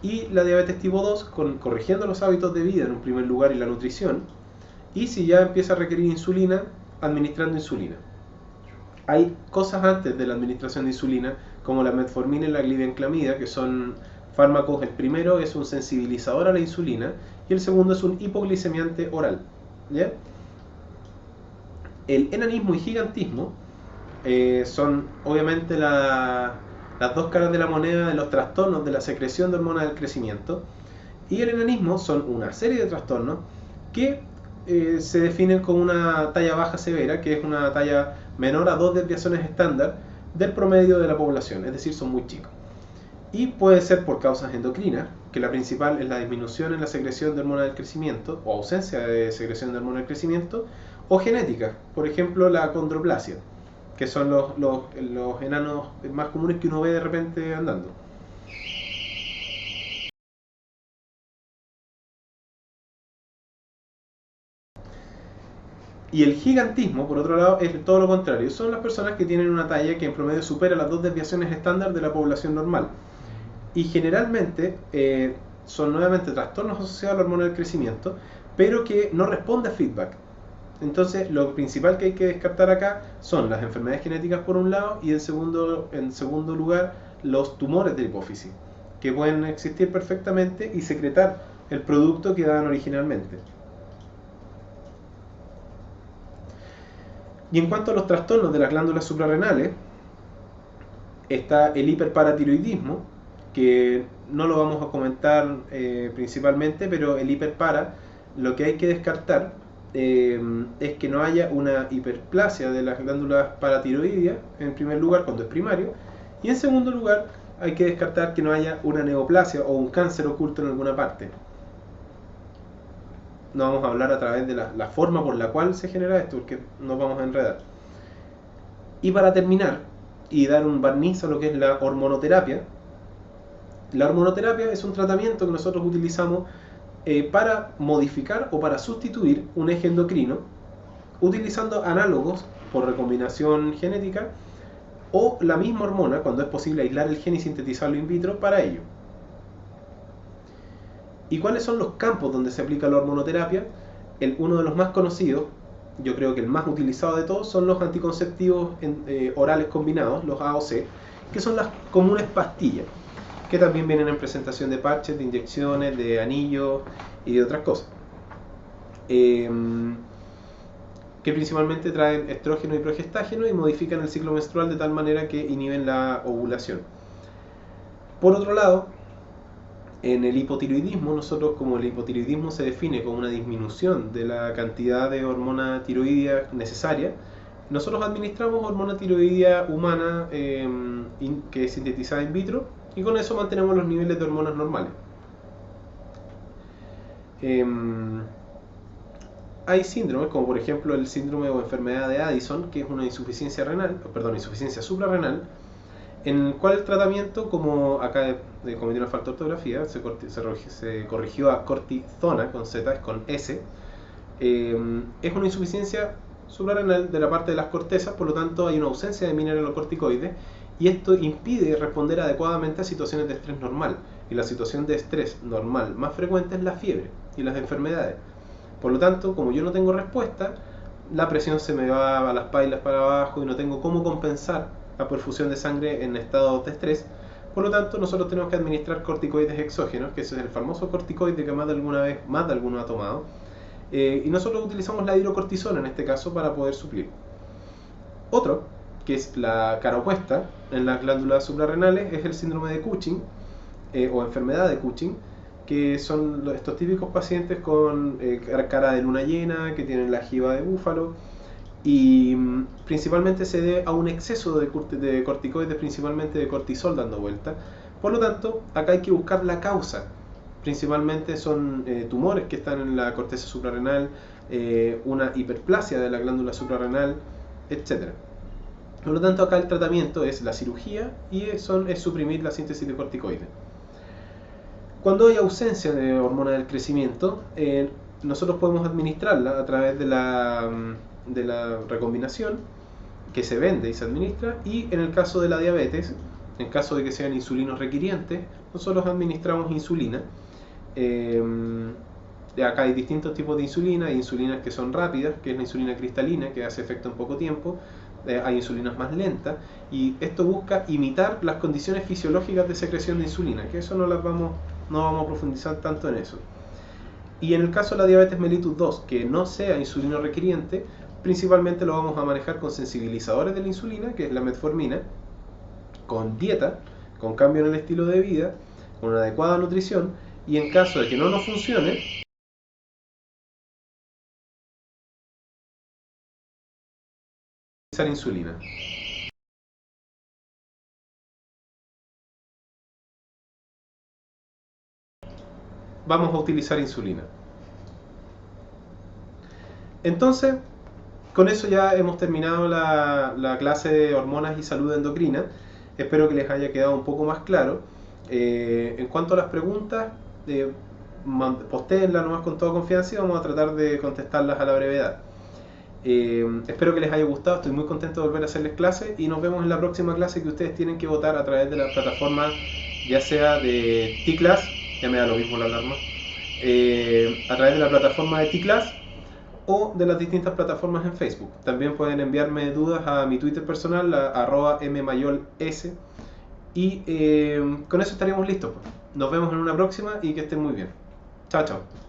A: y la diabetes tipo 2, corrigiendo los hábitos de vida en un primer lugar y la nutrición, y si ya empieza a requerir insulina, administrando insulina. Hay cosas antes de la administración de insulina, como la metformina y la glibenclamida, que son fármacos. El primero es un sensibilizador a la insulina y el segundo es un hipoglicemiante oral, ¿ya? El enanismo y gigantismo son obviamente las dos caras de la moneda de los trastornos de la secreción de hormonas del crecimiento. Y el enanismo son una serie de trastornos que se definen como una talla baja severa, que es una talla menor a 2 desviaciones estándar del promedio de la población, es decir, son muy chicos. Y puede ser por causas endocrinas, que la principal es la disminución en la secreción de hormona del crecimiento o ausencia de secreción de hormona del crecimiento, o genética, por ejemplo la acondroplasia, que son los enanos más comunes que uno ve de repente andando. Y el gigantismo, por otro lado, es todo lo contrario. Son las personas que tienen una talla que en promedio supera las 2 desviaciones estándar de la población normal. Y generalmente son nuevamente trastornos asociados a la hormona del crecimiento, pero que no responde a feedback. Entonces, lo principal que hay que descartar acá son las enfermedades genéticas por un lado y en segundo lugar los tumores de la hipófisis, que pueden existir perfectamente y secretar el producto que daban originalmente. Y en cuanto a los trastornos de las glándulas suprarrenales, está el hiperparatiroidismo, que no lo vamos a comentar principalmente, pero el hiperpara, lo que hay que descartar es que no haya una hiperplasia de las glándulas paratiroideas, en primer lugar, cuando es primario, y en segundo lugar, hay que descartar que no haya una neoplasia o un cáncer oculto en alguna parte. No vamos a hablar a través de la forma por la cual se genera esto, porque nos vamos a enredar. Y para terminar, y dar un barniz a lo que es la hormonoterapia, la hormonoterapia es un tratamiento que nosotros utilizamos para modificar o para sustituir un eje endocrino, utilizando análogos por recombinación genética o la misma hormona, cuando es posible aislar el gen y sintetizarlo in vitro, para ello. ¿Y cuáles son los campos donde se aplica la hormonoterapia? Uno de los más conocidos, yo creo que el más utilizado de todos, son los anticonceptivos orales combinados, los AOC, que son las comunes pastillas, que también vienen en presentación de parches, de inyecciones, de anillos y de otras cosas. Que principalmente traen estrógeno y progestágeno y modifican el ciclo menstrual de tal manera que inhiben la ovulación. Por otro lado, en el hipotiroidismo, nosotros, como el hipotiroidismo se define como una disminución de la cantidad de hormona tiroidea necesaria, nosotros administramos hormona tiroidea humana que es sintetizada in vitro, y con eso mantenemos los niveles de hormonas normales. Hay síndromes, como por ejemplo el síndrome o enfermedad de Addison, que es una insuficiencia suprarrenal, en el cual el tratamiento, como acá cometí una falta de ortografía, se corrigió a cortisona, con Z, es con S, es una insuficiencia suprarrenal de la parte de las cortezas, por lo tanto hay una ausencia de mineralocorticoides, y esto impide responder adecuadamente a situaciones de estrés normal, y la situación de estrés normal más frecuente es la fiebre y las enfermedades. Por lo tanto, como yo no tengo respuesta, la presión se me va a las pailas para abajo y no tengo cómo compensar la perfusión de sangre en estados de estrés. Por lo tanto, nosotros tenemos que administrar corticoides exógenos, que ese es el famoso corticoide que más de alguno ha tomado. Y nosotros utilizamos la hidrocortisona en este caso para poder suplir. Otro, que es la cara opuesta en las glándulas suprarrenales, es el síndrome de Cushing o enfermedad de Cushing, que son estos típicos pacientes con cara de luna llena, que tienen la jiba de búfalo, y principalmente se debe a un exceso de corticoides, principalmente de cortisol dando vuelta. Por lo tanto, acá hay que buscar la causa. Principalmente son tumores que están en la corteza suprarrenal, una hiperplasia de la glándula suprarrenal, etc. Por lo tanto, acá el tratamiento es la cirugía y es suprimir la síntesis de corticoides. Cuando hay ausencia de hormona del crecimiento, nosotros podemos administrarla a través de la recombinación, que se vende y se administra, y en el caso de la diabetes, en caso de que sean insulinos requirientes, nosotros administramos insulina. Acá hay distintos tipos de insulina. Hay insulinas que son rápidas, que es la insulina cristalina, que hace efecto en poco tiempo. Hay insulinas más lentas, y esto busca imitar las condiciones fisiológicas de secreción de insulina, que eso no vamos a profundizar tanto en eso. Y en el caso de la diabetes mellitus 2, que no sea insulino requiriente, principalmente lo vamos a manejar con sensibilizadores de la insulina, que es la metformina, con dieta, con cambio en el estilo de vida, con una adecuada nutrición, y en caso de que no nos funcione, utilizar insulina. Vamos a utilizar insulina. Entonces, con eso ya hemos terminado la clase de hormonas y salud endocrina. Espero que les haya quedado un poco más claro. En cuanto a las preguntas, postéenlas nomás con toda confianza y vamos a tratar de contestarlas a la brevedad. Espero que les haya gustado, estoy muy contento de volver a hacerles clase, y nos vemos en la próxima clase, que ustedes tienen que votar a través de la plataforma, ya sea de T-Class, ya me da lo mismo la alarma, a través de la plataforma de T-Class o de las distintas plataformas en Facebook. También pueden enviarme dudas a mi Twitter personal, @mmayols, y con eso estaríamos listos. Nos vemos en una próxima y que estén muy bien. Chao, chao.